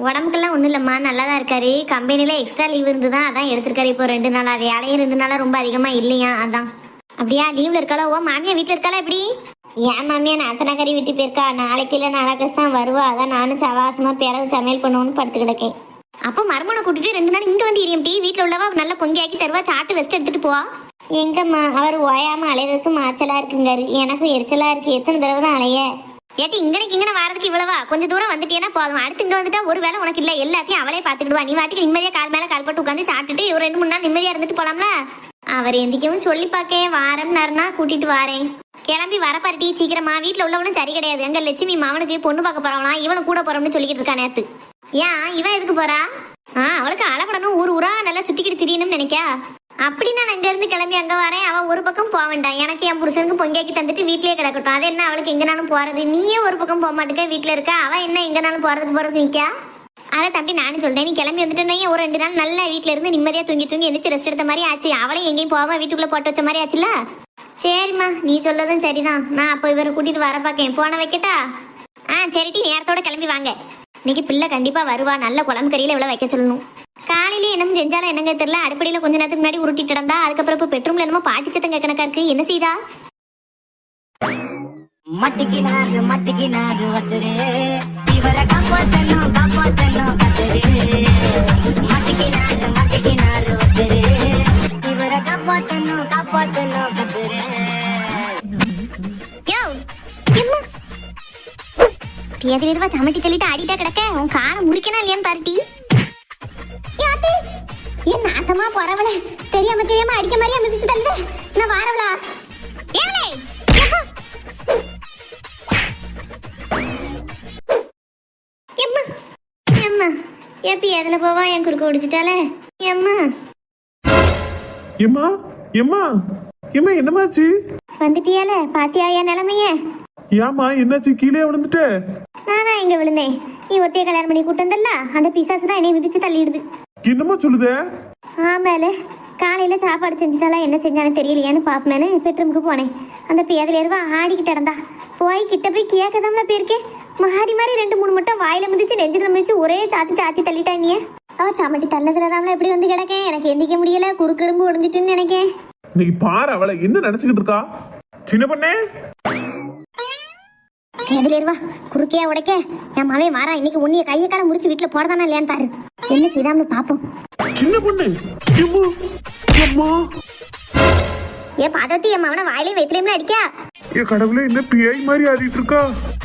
உடம்புக்கெல்லாம் ஒன்றும் இல்லைம்மா, நல்லா தான் இருக்காரு. கம்பெனியில் எக்ஸ்ட்ரா லீவ் இருந்துதான் அதான் எடுத்திருக்காரு. இப்போ 2 நாளா வேலையும் 2 நாளா ரொம்ப அதிகமாக இல்லையா, அதான். அப்படியா, லீவில் இருக்காளோ? ஓ மாமியா வீட்டில் இருக்காளா? எப்படி? ஏன் மாமியா நாத்தனாக்கறி விட்டு போயிருக்கா. நாளைக்கு இல்லை நாளைக்கு தான் வருவா. அதான் நானும் சவாசமாக பிறகு சமையல் பண்ணுவோன்னு படுத்து கிடக்கேன். அப்போ மருமனை கூட்டிட்டு 2 நாள் இங்கே வந்து இரியம். டீ வீட்டில் உள்ளவா நல்லா பொங்கியாக்கி தருவா. சாப்பிட்டு ரெஸ்ட் எடுத்துட்டு போவா. எங்கம்மா அவர் ஓயாம அலையறதுக்கு மாச்சலா இருக்குங்காரு. எனக்கும் எரிச்சலா இருக்கு. எத்தனை தடவை தான் அலைய? ஏட்டி இங்கன வாரதுக்கு இவ்வளவா? கொஞ்சம் தூரம் வந்துட்டேன்னா போதும். அடுத்து இங்க வந்துட்டா ஒரு வேலை உனக்கு இல்ல. எல்லாத்தையும் அவளே பாத்துக்கிடுவா. நீ வாட்டிக்கு நிம்மதியா கால் மேல கால் போட்டு உட்காந்து சாப்பிட்டுட்டு ஒரு 2-3 நாள் நிம்மதியா இருந்துட்டு போலாம்ல. அவர் எந்திக்கவும் சொல்லி பார்க்க வாரம்னாருனா கூட்டிட்டு வாரேன். கிளம்பி வரப்பாரு டீ சீக்கிரமா. வீட்டுல உள்ளவனும் சரி கிடையாது. எங்க லட்சுமி மாவனுக்கு பொண்ணு பார்க்க போறவனா, இவனும் கூட போறோம்னு சொல்லிக்கிட்டு இருக்கா நேத்து. ஏன் இவன் எதுக்கு போறா? அவளுக்கு அழப்படணும், ஊர் ஊரா நல்லா சுத்திக்கிட்டு திரியணும்னு நினைக்கா. அப்படின்னா நான் இங்க இருந்து கிளம்பி அங்க வரேன். அவ ஒரு பக்கம் போக வேண்டாம். எனக்கு என் புருஷனுக்கு பொங்கியாக்கி தந்துட்டு வீட்லயே கிடக்கட்டும். அது என்ன அவளுக்கு எங்கனாலும் போறது? நீயே ஒரு பக்கம் போக மாட்டேங்க, வீட்டுல இருக்க. அவ என்ன எங்கனாலும் போறதுக்கு நிக்கா? அதை தம்பி நானும் சொல்றேன். நீ கிளம்பி வந்துட்டு ஒரு 2 நாள் நல்லா வீட்டுல இருந்து நிம்மதியா தூங்கி எந்திரிச்சு ரெஸ்ட் எடுத்த மாதிரி ஆச்சு. அவளையும் எங்கேயும் போகாம வீட்டுக்குள்ள போட்டு வச்ச மாதிரி ஆச்சுல்ல. சரிம்மா, நீ சொல்லதும் சரிதான். நான் அப்போ இவரை கூட்டிட்டு வர பாக்கேன். போன வைக்கட்டா? சரிட்டி, நேரத்தோட கிளம்பி வாங்க. இன்னைக்கு பிள்ளை கண்டிப்பா வருவா. நல்ல குழம்பு கறியில இவ்வளவு வைக்க சொல்லணும். காலையிலேயே என்னமோ செஞ்சாலும் என்னங்க தெரியல. அடுப்படியில கொஞ்ச நேரத்துக்கு முன்னாடி உருட்டிட்டு இருந்தா. அதுக்கப்புறம் இப்போ பெட்ரூம்ல என்னமோ பாட்டி சத்தம் கணக்கா இருக்கு. என்ன செய்தா? மட்டிக்கினாரு வத்துரு இவரை காப்பாத்தணும் கத்துரு. மட்டிக்கினாரு வத்துரு இவரை காப்பாத்தணும் கத்துரு. தேதிலிருவா சமட்டி தள்ளிட்டு அடிட்டா கிடக்க. உன் காரம் முடிக்கணும் இல்லையான்னு பாருட்டி. என் நாசமா போறவள தெரியாம அடிக்க மாதிரியா மிதிச்சு தள்ளுத. நான் வாரவளா? எப்பி அதுல போவா என் குறுக்க ஓடிச்சிட்டாலே. எம்மா எம்மா எம்மா எம்மா என்னமாச்சு? வந்துட்டியால? பாத்தியா என் நிலைமைய? ஏமா என்னாச்சு? கீழே விழுந்துட்ட? நானா எங்க விழுந்தேன்? நீ ஒத்தைய கல்யாணம் பண்ணி கூட்டு வந்தல்ல, அந்த பிசாசு தான் என்னை மிதிச்சு தள்ளிடுது. என்னமா சொல்லுத? ஆமால, காலையில சாப்பாடு செஞ்சுட்டாலா என்ன செஞ்சானு தெரியலையான்னு பாப்பமேனு பெட்ரூமுக்கு போனேன். அந்த பேதலேருவா ஆடிக்கிட்டு இடந்தா. போய் கிட்ட போய் கேட்கதாம்ல போயிருக்கேன். மாறி மாறி 2-3 மட்டும் வாயில மிதிச்சு நெஞ்சில மிதிச்சு ஒரே சாத்தி தள்ளிட்டா. நீ அவ சமட்டி தள்ளதுலதாம்ல எப்படி வந்து கிடக்கேன். எனக்கு எந்திக்க முடியல. குறுக்கெலும்பு ஒடிஞ்சிட்டுன்னு நினைக்கேன். இன்னைக்கு பாரு அவளை என்ன நினைச்சுக்கிட்டு இருக்கா. சின்ன பொண்ணே, கேதுலேருவா குறுக்கையா உடைக்க என் மாவே மாறா. இன்னைக்கு உன்னைய கையை காலம் முடிச்சு வீட்டுல போறதானா இல்லையான்னு பாரு. என்ன செய்தாம்னு பாப்போம். சின்ன பொண்ணு. எம்மா எம்மா ஏ பாதத்தி, என் மாவன வாயிலே வைத்திலேம்னு அடிக்கா. ஏ கடவுளே, என்ன பேய் மாதிரி ஆடிட்டு இருக்கா.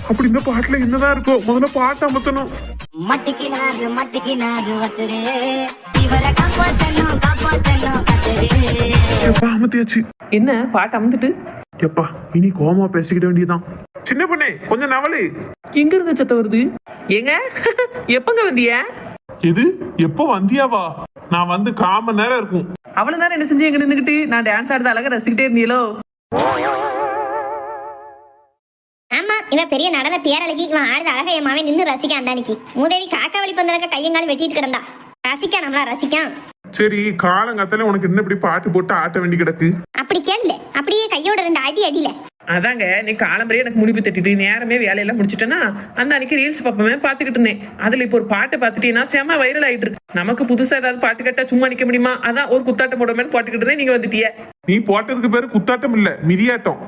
அப்படி இந்த பாட்டுல என்னதான் இருக்கோ? முதல்ல பாட்டு அமத்தணும். மட்டிக்கினாரு வத்துரு இவரை காப்பாத்தணும் கத்துரு. எப்பா அமத்தியாச்சு. என்ன பாட்டு அமந்துட்டு? எப்பா இனி கோமா பேசிக்கிட வேண்டியதான். சின்ன பொண்ணே கொஞ்சம் நவலு. எங்க இருந்து சத்தம் வருது? ஏங்க எப்பங்க வந்திய? எது எப்போ வந்தியாவா? நான் வந்து 1/4 மணி நேரம் இருக்கும். அவ்வளவு நேரம் என்ன செஞ்சு எங்க நின்றுகிட்டு நான் டான்ஸ் ஆடுறது அழகா ரசிக்கிட்டே இருந்தீங்களோ? ஆமா, இவன் பெரிய நடன பேரழகி. இவன் ஆடுத அழகா என் மாவே நின்று ரசிக்கான். அந்தானிக்கு மூதேவி காக்கா வழி பந்தலக்க கையங்காலும் வெட்டிட்டு கிடந்தா. ரசிக்கா நம்மளா ரசிக்கான். சரி, காலங்காத்தால உனக்கு என்ன இப்படி பாட்டு போட்டு ஆட்ட வேண்டி கிடக்கு? அப்படி கேள்ல, அப்படியே கையோட 2 அடி அடியில. அதாங்க நீ காலம்பரையே எனக்கு முடிப்பு தட்டிட்டு நேரமே வேலையெல்லாம் முடிச்சுட்டேன்னா அந்த அன்னைக்கு ரீல்ஸ் பார்ப்பமே பாத்துக்கிட்டு இருந்தேன். அதுல இப்போ ஒரு பாட்டு பாத்துட்டீங்கன்னா செம வைரல் ஆயிட்டு இருக்கு. நமக்கு புதுசா ஏதாவது பாட்டு கேட்டா சும்மா நிக்க முடியுமா? அதான் ஒரு குத்தாட்டம் போடுவேன்னு போட்டுக்கிட்டு இருந்தேன். நீங்க வந்துட்டிய. நீ போட்டதுக்கு பேரு குத்தாட்டம் இல்ல, மிதியாட்டம்.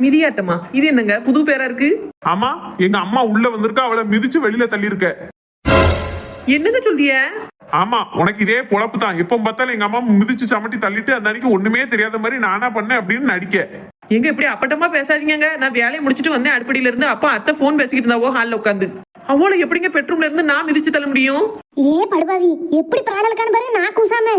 மிதியாட்டமா? இது என்னங்க புது பேரா இருக்கு? ஆமா, எங்க அம்மா உள்ள வந்திருக்கா. அவளை மிதிச்சு வெளியில தள்ளி இருக்க. என்னங்க சொல்றிய? ஆமா, உனக்கு இதே பொழப்பு தான். எப்ப பார்த்தாலும் எங்க அம்மா மிதிச்சு சமட்டி தள்ளிட்டு அந்த அன்னைக்கு ஒண்ணுமே தெரியாத மாதிரி நானா பண்ணேன் அப்படின்னு நடிக்க. எங்க இப்படி அப்பட்டமா பேசாதீங்க. நான் வேலையை முடிச்சுட்டு வந்தேன் அடுப்படியில இருந்து. அப்பா அத்தை போன் பேசிக்கிட்டு இருந்தாவோ ஹால்ல உட்காந்து. அவளை எப்படிங்க பெட்ரூம்ல இருந்து நான் மிதிச்சு தள்ள முடியும்? ஏ படுபாவி, எப்படி பிராடலுக்கான பாரு. நான் கூசாம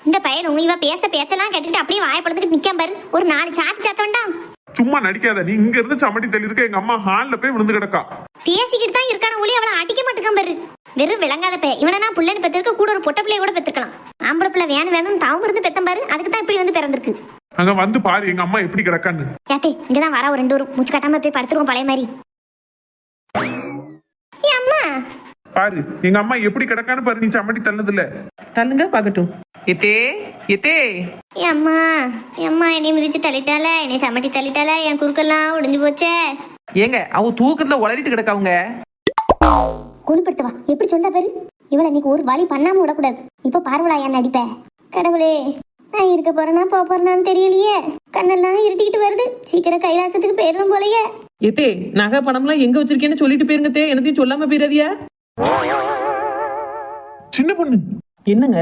இந்த பையன் இவ பேச்செல்லாம் கேட்டுக்கிட்டு அப்படியே வாயப்பழத்துக்கு நிக்காம பாரு. ஒரு 4 சாத்த வேண்டாம். சும்மா நடிக்காத. நீ இங்க இருந்து சமட்டி தள்ளி இருக்க. எங்க அம்மா ஹால்ல போய் விழுந்து கிடக்கா. பேசிக்கிட்டு தான் இருக்கான ஒளி அவளை அடிக்க மாட்டேக்காம பாரு. வெறும் விளங்காத பே. இவனை நான் புள்ளன்னு பெற்றிருக்க கூட ஒரு பொட்ட பிள்ளைய கூட பெற்றுக்கலாம். ஆம்பளை பிள்ளை வேணும் தாவும் இருந்து பெத்தம் பாரு. அதுக்கு தான் இப்படி வந்து பிறந்திருக்கு. அங்க வந்து பாரு எங்க அம்மா எப்படி கிடக்கான்னு. யாத்தே இங்கதான் வரா ஒரு 2 வரும். மூச்சு கட்டாம போய் படுத்துருவோம் பழைய மாதிரி. அம்மா பாரு எங்க அம்மா எப்படி கிடக்கான்னு பாரு. நீ சமட்டி தள்ளது இல்ல. தள்ளுங்க பாக்கட்டும். எத்தே எத்தே அம்மா அம்மா என்னை மிதிச்சு தள்ளிட்டால, என்னை சமட்டி தள்ளிட்டால, என் குறுக்கெல்லாம் உடைஞ்சு போச்சே. ஏங்க அவ தூக்கத்துல உளறிட்டு கிடக்காவுங்க. குளிப்படுத்தவா எப்படி சொல்ல பேரு? இவளை இன்னைக்கு ஒரு வழி பண்ணாம விடக்கூடாது. இப்ப பார்வலா என் நடிப்ப. கடவுளே, நான் இருக்க போறேனா போறேனான்னு தெரியலையே. கண்ணெல்லாம் இருட்டிக்கிட்டு வருது. சீக்கிரம் கைலாசத்துக்கு போயிடும் போலயே. எத்தே நகை பணம்லாம் எங்க வச்சிருக்கேன்னு சொல்லிட்டு போயிருங்க தே, எனத்தையும் சொல்லாம போயிடாதியா. சின்ன பொண்ணு, என்னங்க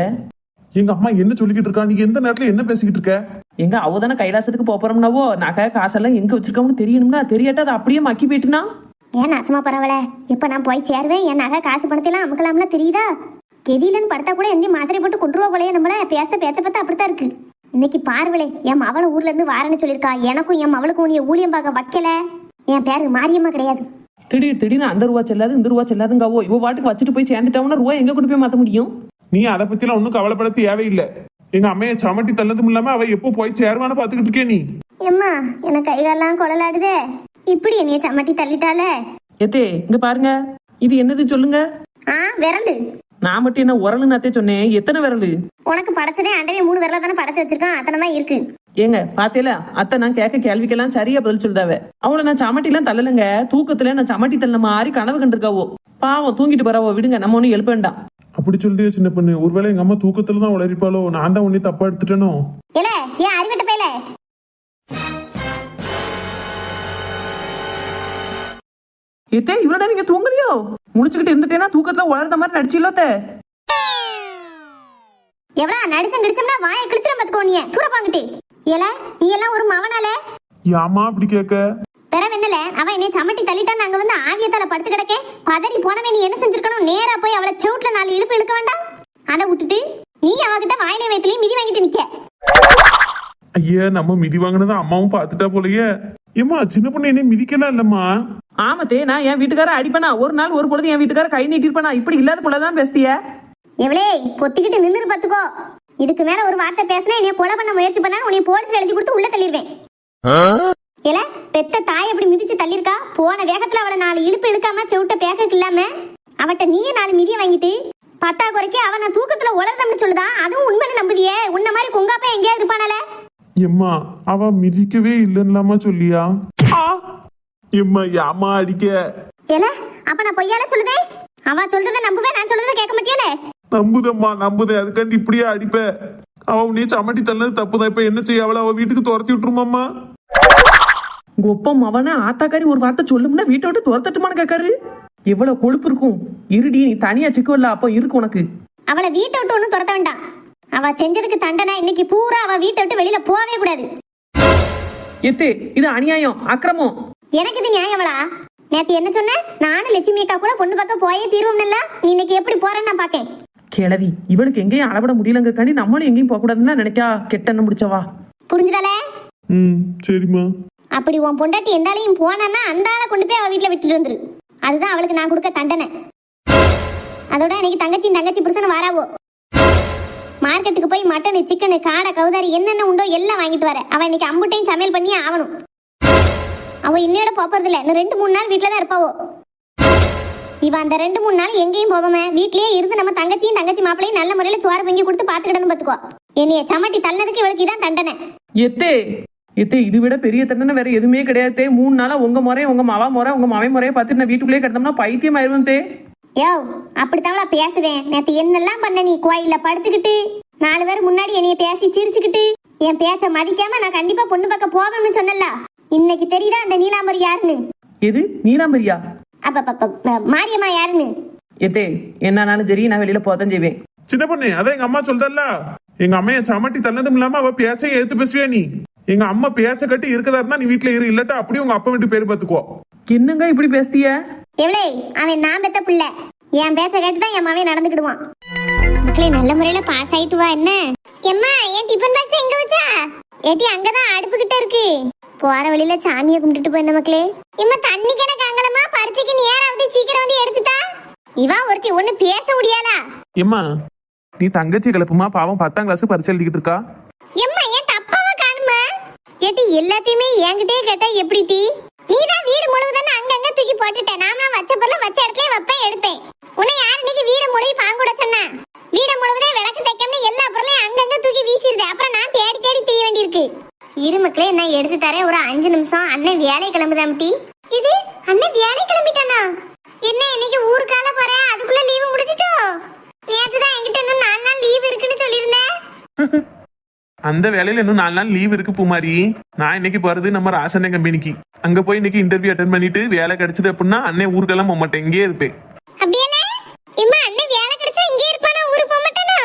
எங்க அம்மா என்ன சொல்லிக்கிட்டு இருக்கா? நீ எந்த நேரத்துல என்ன பேசிக்கிட்டு இருக்க? எங்க அவ தானே கைலாசத்துக்கு போறோம்னாவோ நகை காசெல்லாம் எங்க வச்சிருக்கோம்னு தெரியணும்னா தெரியாட்டா அதை அப்படியே மக்கி போயிட்டுனா. ஏன் நாசமா பரவாயில்ல, இப்ப நான் போய் சேருவேன். என் நகை காசு பணத்தெல்லாம் அமுக்கலாம்ல, தெரியுதா? கெதிலன்னு படுத்தா கூட எந்த மாத்திரை போட்டு கொண்டுருவா போலயே. நம்மள பேச பார்த்தா அப்படித்தான் இருக்கு. இன்னைக்கு பார்வலே என் மவளை ஊர்ல இருந்து வாரன்னு சொல்லியிருக்கா. எனக்கும் என் மவளுக்கும் நீ ஊழியம் பார்க்க வைக்கல. என் பேரு மாரியம்மா கிடையாது. திடீர்னு அந்த ரூபா செல்லாது இந்த ரூபா செல்லாதுங்காவோ. இவ வாட்டுக்கு வச்சுட்டு போய் சேர்ந்துட்டாவுன்னா ரூபா எங்க கொண்டு போய் மாத்த முடியும்? நீ அதை பத்திலாம் ஒன்னும் கவலைப்பட தேவையில்லை. எங்க அம்மையை சமட்டி தள்ளதும் இல்லாம அவ எப்போ போய் சேருவான்னு பாத்துக்கிட்டு இருக்கே நீ. எம்மா எனக்கு கைகாலெல்லாம் குழலாடுதே. இப்படி என்னைய சமட்டி தள்ளிட்டாலே. எத்தே இங்க பாருங்க, இது என்னது சொல்லுங்க. விரலு. நான் மட்டும் என்ன உரலுன்னு அத்தே சொன்னேன். எத்தனை விரலு? உனக்கு படைச்சதே ஆண்டவே 3 விரல தானே படைச்சு வச்சிருக்கான். அத்தனை தான் இருக்கு. ஏங்க பாத்தேல அத்தை நான் கேட்க கேள்விக்கெல்லாம் சரியா பதில் சொல்லுதாவ. அவளை நான் சமட்டிலாம் தள்ளலைங்க. தூக்கத்துல நான் சமட்டி தள்ள மாதிரி கனவு கண்டிருக்காவோ. பாவம் தூங்கிட்டு போறாவோ, விடுங்க, நம்ம ஒன்னும் எழுப்ப வேண்டாம். அப்படி சொல்லியே சின்ன பொண்ணு. ஒருவேளை எங்க அம்மா தூக்கத்துல தான் உளறிப்பாளோ? நான் தான் உன்னை தப்பா எடுத்துட்டேனோ? ஏல ஏன் அறிவிட்ட பேல? எத்தே இவ்வளவு நீங்க தூங்கலையோ? முடிச்சுக்கிட்டு இருந்துட்டேன்னா தூக்கத்துல உளர்ந்த மாதிரி நடிச்சிடலாத்தே. எவ்வளா நடிச்சம் கிடிச்சம்னா வாயை கிழிச்சிட பாத்துக்கோ. நீ தூரப்பாங்கிட்டு ஏல நீ எல்லாம் ஒரு மவனால. ஏம்மா அப்படி கேட்க? பெறவென்னல அவன் என்னை சமட்டி தள்ளிட்டான்னு அங்க வந்து ஆவியத்தால படுத்து கிடக்கே. பதறி போனவன் நீ என்ன செஞ்சிருக்கணும்? நேரா போய் அவளை செவுட்ல 4 இழுப்பு இழுக்க வேண்டாம்? அதை விட்டுட்டு நீ அவகிட்ட வாயிலே வயிற்றுலயும் மிதி வாங்கிட்டு நிக்க. ஐயா, நம்ம மிதி வாங்கினதை அம்மாவும் பாத்துட்டா போலயே. ஏம்மா சின்ன பொண்ணு என்ன மிதிக்கலாம் இல்லம்மா? ஆமத்தே நான் என் வீட்டுக்கார அடிப்பனா ஒரு நாள் ஒரு பொழுது என் வீட்டுக்கார கை நீட்டிருப்பனா. இப்படி இல்லாத போலதான் பேசிய. எவ்வளே பொத்திக்கிட்டு நின்று பாத்துக்கோ. இதுக்கு மேல ஒரு வார்த்தை பேசினா என்னைய கொலை பண்ண முயற்சி பண்ணா உன்னை போலீஸ் எழுதி கொடுத்து உள்ள தள்ளிடுவேன். ஏல பெத்த தாய் அப்படி மிதிச்சு தள்ளிருக்கா. போன வேகத்துல அவளை 4 இழுப்பு இழுக்காம செவிட்ட பேக்கக்கு இல்லாம அவட்ட நீயே 4 மிதிய வாங்கிட்டு 10 குறைக்கு அவன் நான் தூக்கத்துல உளர்ந்தம்னு சொல்லுதா. அதுவும் உண்மைன்னு நம்புதியே. உன்ன மாதிரி கொங்காப்பா எங்கேயாவது இருப்பானால? எம்மா அவ மிதிக்கவே இல்லைன்னுலாமா சொல்லியா? எம்மா யாமா அடிக்க? ஏல அப்ப நான் பொய்யால சொல்லுதே. அவ சொல்றதை நம்புவேன், நான் சொல்றதை கேட்க மாட்டியானே? நம்புதம்மா நம்புதே. அதுக்காண்டி இப்படியே அடிப்ப? அவ உன்னைய சமட்டி தள்ளது தப்புதான். இப்ப என்ன செய்ய? அவளை அவ வீட்டுக்கு துரத்தி விட்டுருமாம்மா? கொப்பம் அவன ஆத்தாக்காரி ஒரு வார்த்தை சொல்லும்னா வீட்டை விட்டு துரத்தட்டுமான்னு கேட்காரு. எவ்வளவு கொழுப்பு இருக்கும். இருடி நீ தனியா சிக்கவல்ல அப்போ இருக்கு உனக்கு. அவளை வீட்டை விட்டு ஒன்னும் துரத்த வேண்டாம். அவ செஞ்சதுக்கு தண்டனை இன்னைக்கு பூரா அவ வீட்டை விட்டு வெளியில போவே கூடாது. எத்தே இது அநியாயம், அக்கிரமம். எனக்கு இது நியாயவளா? நேத்து என்ன சொன்ன? நானும் லட்சுமி அக்கா கூட பொண்ணு பக்கம் போயே தீர்வோம்ல. நீ இன்னைக்கு எப்படி போறேன்னு நான் பாக்கேன். கிழவி இவளுக்கு எங்கேயும் அளவிட முடியலங்கக்காண்டி நம்மளும் எங்கேயும் போக கூடாதுன்னு நினைக்கா. கெட்டன்னு முடிச்சவா புரிஞ்சுதாலே? சரிம்மா. அப்படி உன் பொண்டாட்டி எந்தாலையும் போனான்னா அந்த ஆளை கொண்டு போய் அவ வீட்டுல விட்டுட்டு வந்துரு. அதுதான் அவளுக்கு நான் கொடுக்க தண்டனை. அதோட இன்னைக்கு தங்கச்சி புருஷன் வாராவோ. மார்க்கெட்டுக்கு போய் மட்டனு சிக்கனு காடை கவுதாரி என்னென்ன உண்டோ எல்லாம் வாங்கிட்டு வர. அவ இன்னைக்கு அம்புட்டையும் சமையல் பண்ணி ஆகணும். அவ இன்னையோட போறது இல்ல. இன்னும் 2-3 நாள் வீட்டுல தான் இருப்பாவோ. இவ அந்த 2-3 நாள் எங்கேயும் போவாம வீட்லயே இருந்து நம்ம தங்கச்சி மாப்பிளையும் நல்ல முறையில சோறு பொங்கி கொடுத்து பாத்துக்கிடணும் பாத்துக்கோ. என்னைய சமட்டி தள்ளதுக்கு இவளுக்கு இதான் தண்டனை. எத்தே இது விட பெரிய தண்டனை வேற எதுவுமே கிடையாது. 3 நாளா உங்க முறை உங்க மாவா முறை உங்க மாவை முறையை பார்த்துட்டு நான் வீட்டுக்குள்ளேயே கிடந்தோம்னா பைத்தியம் ஆயிடுவேன் தே. யோ அப்படித்தாவளா பேசுவேன். நேத்து என்னெல்லாம் பண்ண நீ? கோயில்ல படுத்துக்கிட்டு 4 பேர் முன்னாடி என்னைய பேசி சிரிச்சுக்கிட்டு என் பேச்ச மதிக்காம நான் கண்டிப்பா பொண்ணு பக்கம் போவேன்னு சொன்னல. இன்னைக்கு தெரியுதா அந்த நீலாம்பரி யாருன்னு? எது நீலாம்பரியா? அப்ப மாரியம்மா யாருன்னு? எத்தே என்னாலும் சரி நான் வெளியில போதான் செய்வேன். சின்ன பொண்ணு அதான் எங்க அம்மா சொல்றல்ல. எங்க அம்மைய சமட்டி தள்ளதும் இல்லாம அவ பேச்சையும் எடுத்து பேசுவே நீ. எங்க அம்மா பேச்ச கட்டி இருக்கதா இருந்தா நீ வீட்டுல இரு. இல்லட்டா அப்படியே உங்க அப்பா வீட்டு பேரு பாத்துக்கோ. என்னங்க இப்படி பேசிய? எவ்வளே அவன் நான் பெத்த பிள்ளை. என் பேச்ச கேட்டுதான் என் மாவே நடந்துக்கிடுவான். மக்களே நல்ல முறையில பாஸ் ஆயிட்டு வா. என்ன எம்மா என் டிஃபன் பாக்ஸ் எங்க வச்சா? ஏட்டி அங்கதான் அடுப்பு கிட்ட இருக்கு. போற வழியில சாமியை கும்பிட்டுட்டு போயிருந்த மக்களே. இம்மா தண்ணி கிணக்கு அங்கலமா பரிச்சைக்கு நேராவது சீக்கிரம் வந்து எடுத்துட்டா. இவா ஒருத்தி ஒண்ணு பேச முடியாதா? எம்மா நீ தங்கச்சி கிளப்புமா? பாவம் 10ஆம் கிளாஸ் பரிச்சை எழுதிக்கிட்டு இருக்கா. எம்மா ஏன் தப்பாவா காணுமா? ஏட்டி எல்லாத்தையுமே என்கிட்டயே கேட்டா எப்படி டி? நீதான் வீடு முழுவதும் அங்கங்க தூக்கி போட்டுட்ட. நாமலாம் வச்ச பொருள் வச்ச இடத்துல வைப்பேன் எடுப்பேன். உன்னை யார் இன்னைக்கு வீடு முழுவி பாங்கூட சொன்னா? வீடு முழுவதே விளக்கு தைக்காம எல்லா பொருளையும் அங்க இருக்கு. இரு மக்களே, நான் எடுத்து தரேன் ஒரு 5 நிமிஷம். அண்ணன் வேலை கிளம்புதாம்டி. இது அண்ணன் வேலை கிளம்பிட்டானா? என்ன இன்னைக்கு ஊருக்கால போற? அதுக்குள்ள லீவு முடிஞ்சிட்டோ? நேத்து தான் என்கிட்ட இன்னும் 4 நாள் லீவ் இருக்குன்னு சொல்லியிருந்தேன். அந்த வேலையில இன்னும் 4 நாள் லீவ் இருக்கு பூமாரி. நான் இன்னைக்கு போறது நம்ம ராசண்ண கம்பெனிக்கு. அங்க போய் இன்னைக்கு இன்டர்வியூ அட்டன் பண்ணிட்டு வேலை கிடைச்சது அப்படின்னா அண்ணன் ஊருக்கெல்லாம் போக மாட்டேன், இங்கே இருப்பேன். அப்படியேல இம்மா அண்ணன் வேலை கிடைச்சா இங்கே இருப்பானா, ஊருக்கு போக மாட்டானா?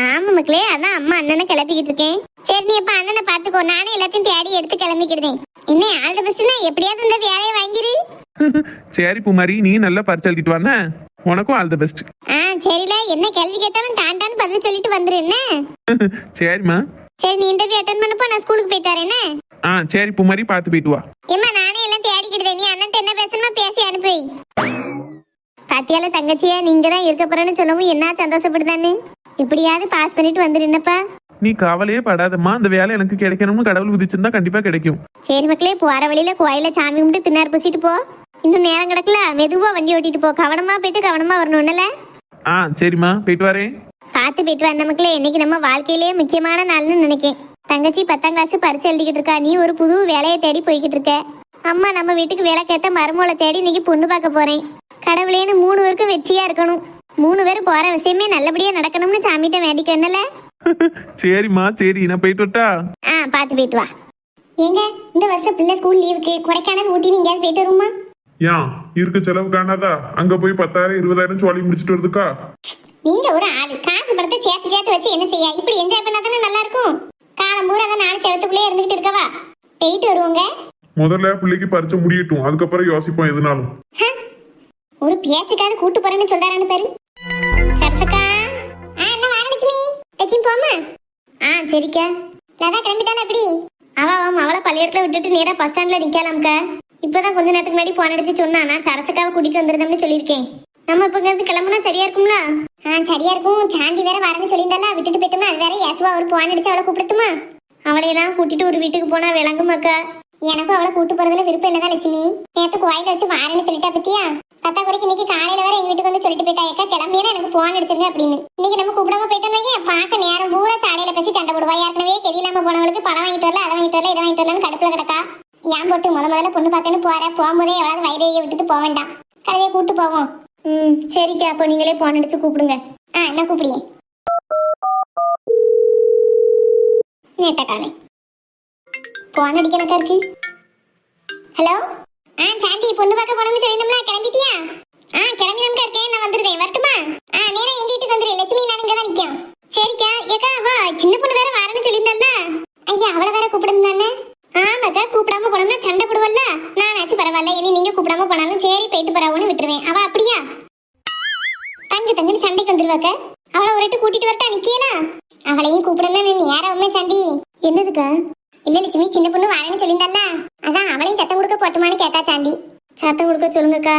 ஆமா மக்களே, அதான் அம்மா அண்ணனை கிளப்பிக்கிட்டு இருக்கேன். சரி நீ இப்ப அண்ணனை பாத்துக்கோ, நானே எல்லாத்தையும் தேடி எடுத்து கிளம்பிக்கிட்டேன். என்ன ஆல் தி பெஸ்ட்னா எப்படியாவது இந்த வேலையை வாங்கிரு. சரி பூமாரி, நீ நல்லா பரிச்சு எழுதிட்டு வானே. உனக்கும் ஆல் தி பெஸ்ட். சரில, என்ன கேள்வி கேட்டாலும் டான் பதில் சொல்லிட்டு வந்துரு என்ன. சரிம்மா. சரி நீ இன்டர்வியூ அட்டெண்ட் பண்ணப்போ நான் ஸ்கூலுக்கு போயிட்டு வரேன் என்ன. சரி பூமாரி, பார்த்து போயிட்டு வா. ஏம்மா நானே எல்லாம் தேடிக்கிட்டேன், நீ அண்ணன்ட்ட என்ன பேசணுமா பேசி அனுப்பி. பாத்தியால தங்கச்சியா, நீங்க தான் இருக்க போறேன்னு சொல்லவும் என்ன சந்தோஷப்படுதான்னு. இப்படியாவது பாஸ் பண்ணிட்டு வந்துரு என்னப்பா. நீ கவலையே படாதம்மா, அந்த வேலை எனக்கு கிடைக்கணும்னு கடவுள் விதிச்சிருந்தா கண்டிப்பா கிடைக்கும். சரி மக்களே, போற வழியில கோயில சாமி கும்பிட்டு தின்னார் பூசிட்டு போ. இன்னும் நேரம் கிடக்கல, மெதுவா வண்டி ஓட்டிட்டு போ. கவனமா போயிட்டு கவனமா வரணும்ல. சரிம்மா, போயிட்டு வரேன். பார்த்து போயிட்டு வந்த மக்களே, இன்னைக்கு நம்ம வாழ்க்கையிலேயே முக்கியமான நாள்னு நினைக்கேன். தங்கச்சி 10ஆம் கிளாஸ் பரிச்சு எழுதிக்கிட்டு இருக்கா, நீ ஒரு புது வேலையை தேடி போய்கிட்டு இருக்க. அம்மா நம்ம வீட்டுக்கு வேலை கேட்ட மருமகளை தேடி இன்னைக்கு பொண்ணு பார்க்க போறேன். கடவுளேன்னு 3 பேருக்கும் வெற்றியா இருக்கணும். 3 பேரும் போற விஷயமே நல்லபடியா நடக்கணும்னு சாமிகிட்ட வேண்டிக்கணும்ல. சரிம்மா, சரி நான் போயிட்டு வரட்டா. பார்த்து போயிட்டு வா. ஏங்க இந்த வருஷம் பிள்ளை ஸ்கூல் லீவுக்கு கொடைக்கானல் ஊட்டி நீங்க போயிட்டு வருமா? ஏன் இருக்க செலவு காணாதா? அங்க போய் 10,000 20,000 சொல்லி முடிச்சிட்டு வருதுக்கா. நீங்க ஒரு ஆளு, காசு படத்தை சேர்த்து வச்சு என்ன செய்ய? இப்படி என்ஜாய் பண்ணாதானே நல்லா இருக்கும். காலம் பூரா அதை 4 செவத்துக்குள்ளே இருந்துகிட்டு இருக்கவா? போயிட்டு வருவோங்க. முதல்ல பிள்ளைக்கு பரிச்சை முடியட்டும், அதுக்கப்புறம் யோசிப்போம் எதுனாலும். ஒரு பேச்சுக்காவது கூட்டு போறேன்னு சொல்றாரான்னு பாரு. சரசக்கா என்ன வாரலட்சுமி லட்சுமி போமா. சரிக்கா. லதா கிளம்பிட்டாலும் எப்படி? அவளை பள்ளியிடத்துல விட்டுட்டு நேரா பஸ் ஸ்டாண்ட்ல நிக்கலாம்க்கா. இப்பதான் கொஞ்ச நேரத்துக்கு முன்னாடி போன் அடிச்சு சொன்னா, நான் சரசக்காவை கூட்டிட்டு வந்துருந்தோம்னு சொல்லியிருக்கேன். நம்ம இப்ப இருந்து கிளம்புனா சரியா இருக்கும்ல? சரியா இருக்கும். சாந்தி வேற வரேன்னு சொல்லியிருந்தால, விட்டுட்டு போயிட்டோமா. அது வேற ஏசுவா ஒரு போன் அடிச்சு அவளை கூப்பிட்டுமா? அவளையெல்லாம் கூட்டிட்டு ஒரு வீட்டுக்கு போனா விளங்குமாக்கா. எனக்கும் அவளை கூட்டு போறதுல விருப்பம் இல்லதான் லட்சுமி. நேற்று கோயில வச்சு வாரேன்னு சொல்லிட்டா பத்தியா? பத்தா குறைக்கு இன்னைக்கு காலையில வேற எங்க வீட்டுக்கு வந்து சொல்லிட்டு போயிட்டா, ஏக்கா கிளம்பியா எனக்கு போன் அடிச்சிருங்க அப்படின்னு. இன்னைக்கு நம்ம கூப்பிடாம போயிட்டோம்னா பார்க்க நேரம் பூரா சாடையில பேசி சண்டை போடுவா. ஏற்கனவே கெதி இல்லாம போனவளுக்கு பணம் வாங்கிட்டு வரல, அதை வாங்கிட்டு வரல, இதை வாங்கிட்டு வரலன்னு கடுப்புல கிடக்கா. ஏன் போட்டு முதல்ல பொண்ணு பார்க்கன்னு போகும்போதே எவ்வளவு வயிறைய விட்டுட்டு போக வேண்டாம், கதையை கூட்டு போவோம். சரிக்கா, அப்போ நீங்களே போன் அடிச்சு கூப்பிடுங்க. நான் கூப்பிடுங்க. நேட்டக்காரன் போன் அடிக்கணக்கா இருக்கு. ஹலோ, சாந்தி பொண்ணு பார்க்க போனோம்னு சொல்லியிருந்தோம்ல, கிளம்பிட்டியா? கிளம்பிதான் இருக்கேன், நான் வந்துருதேன். வரட்டுமா? நேரா எங்க வீட்டுக்கு வந்துரு. லட்சுமி நான் இங்க தான் நிற்கும். சரிக்கா. ஏக்கா வா, சின்ன பொண்ணு வேற வரேன்னு சொல்லியிருந்தால. ஐயா அவளை வேற கூப்பிடணும் தானே? ஆமாக்கா, கூப்பிடாம போனோம்னா சண்டை போடுவல்ல. நானாச்சும் பரவாயில்ல, இனி நீங்க கூப்பிடாம போனாலும் சரி போயிட்டு போறாவோன்னு விட்டுருவேன். அவ அப்படியா தங்குன்னு சண்டைக்கு வந்துருவாக்க. அவளை ஒரு ரெட்டு கூட்டிட்டு வரட்டா நிக்கியனா? அவளையும் கூப்பிடணும் நீ யாராவுமே சாந்தி. என்னதுக்கா? இல்ல லட்சுமி சின்ன பொண்ணு வரேன்னு சொல்லியிருந்தால, அதான் அவளையும் சத்தம் கொடுக்க போட்டுமான்னு கேட்டா சாந்தி. சத்தம் கொடுக்க சொல்லுங்கக்கா.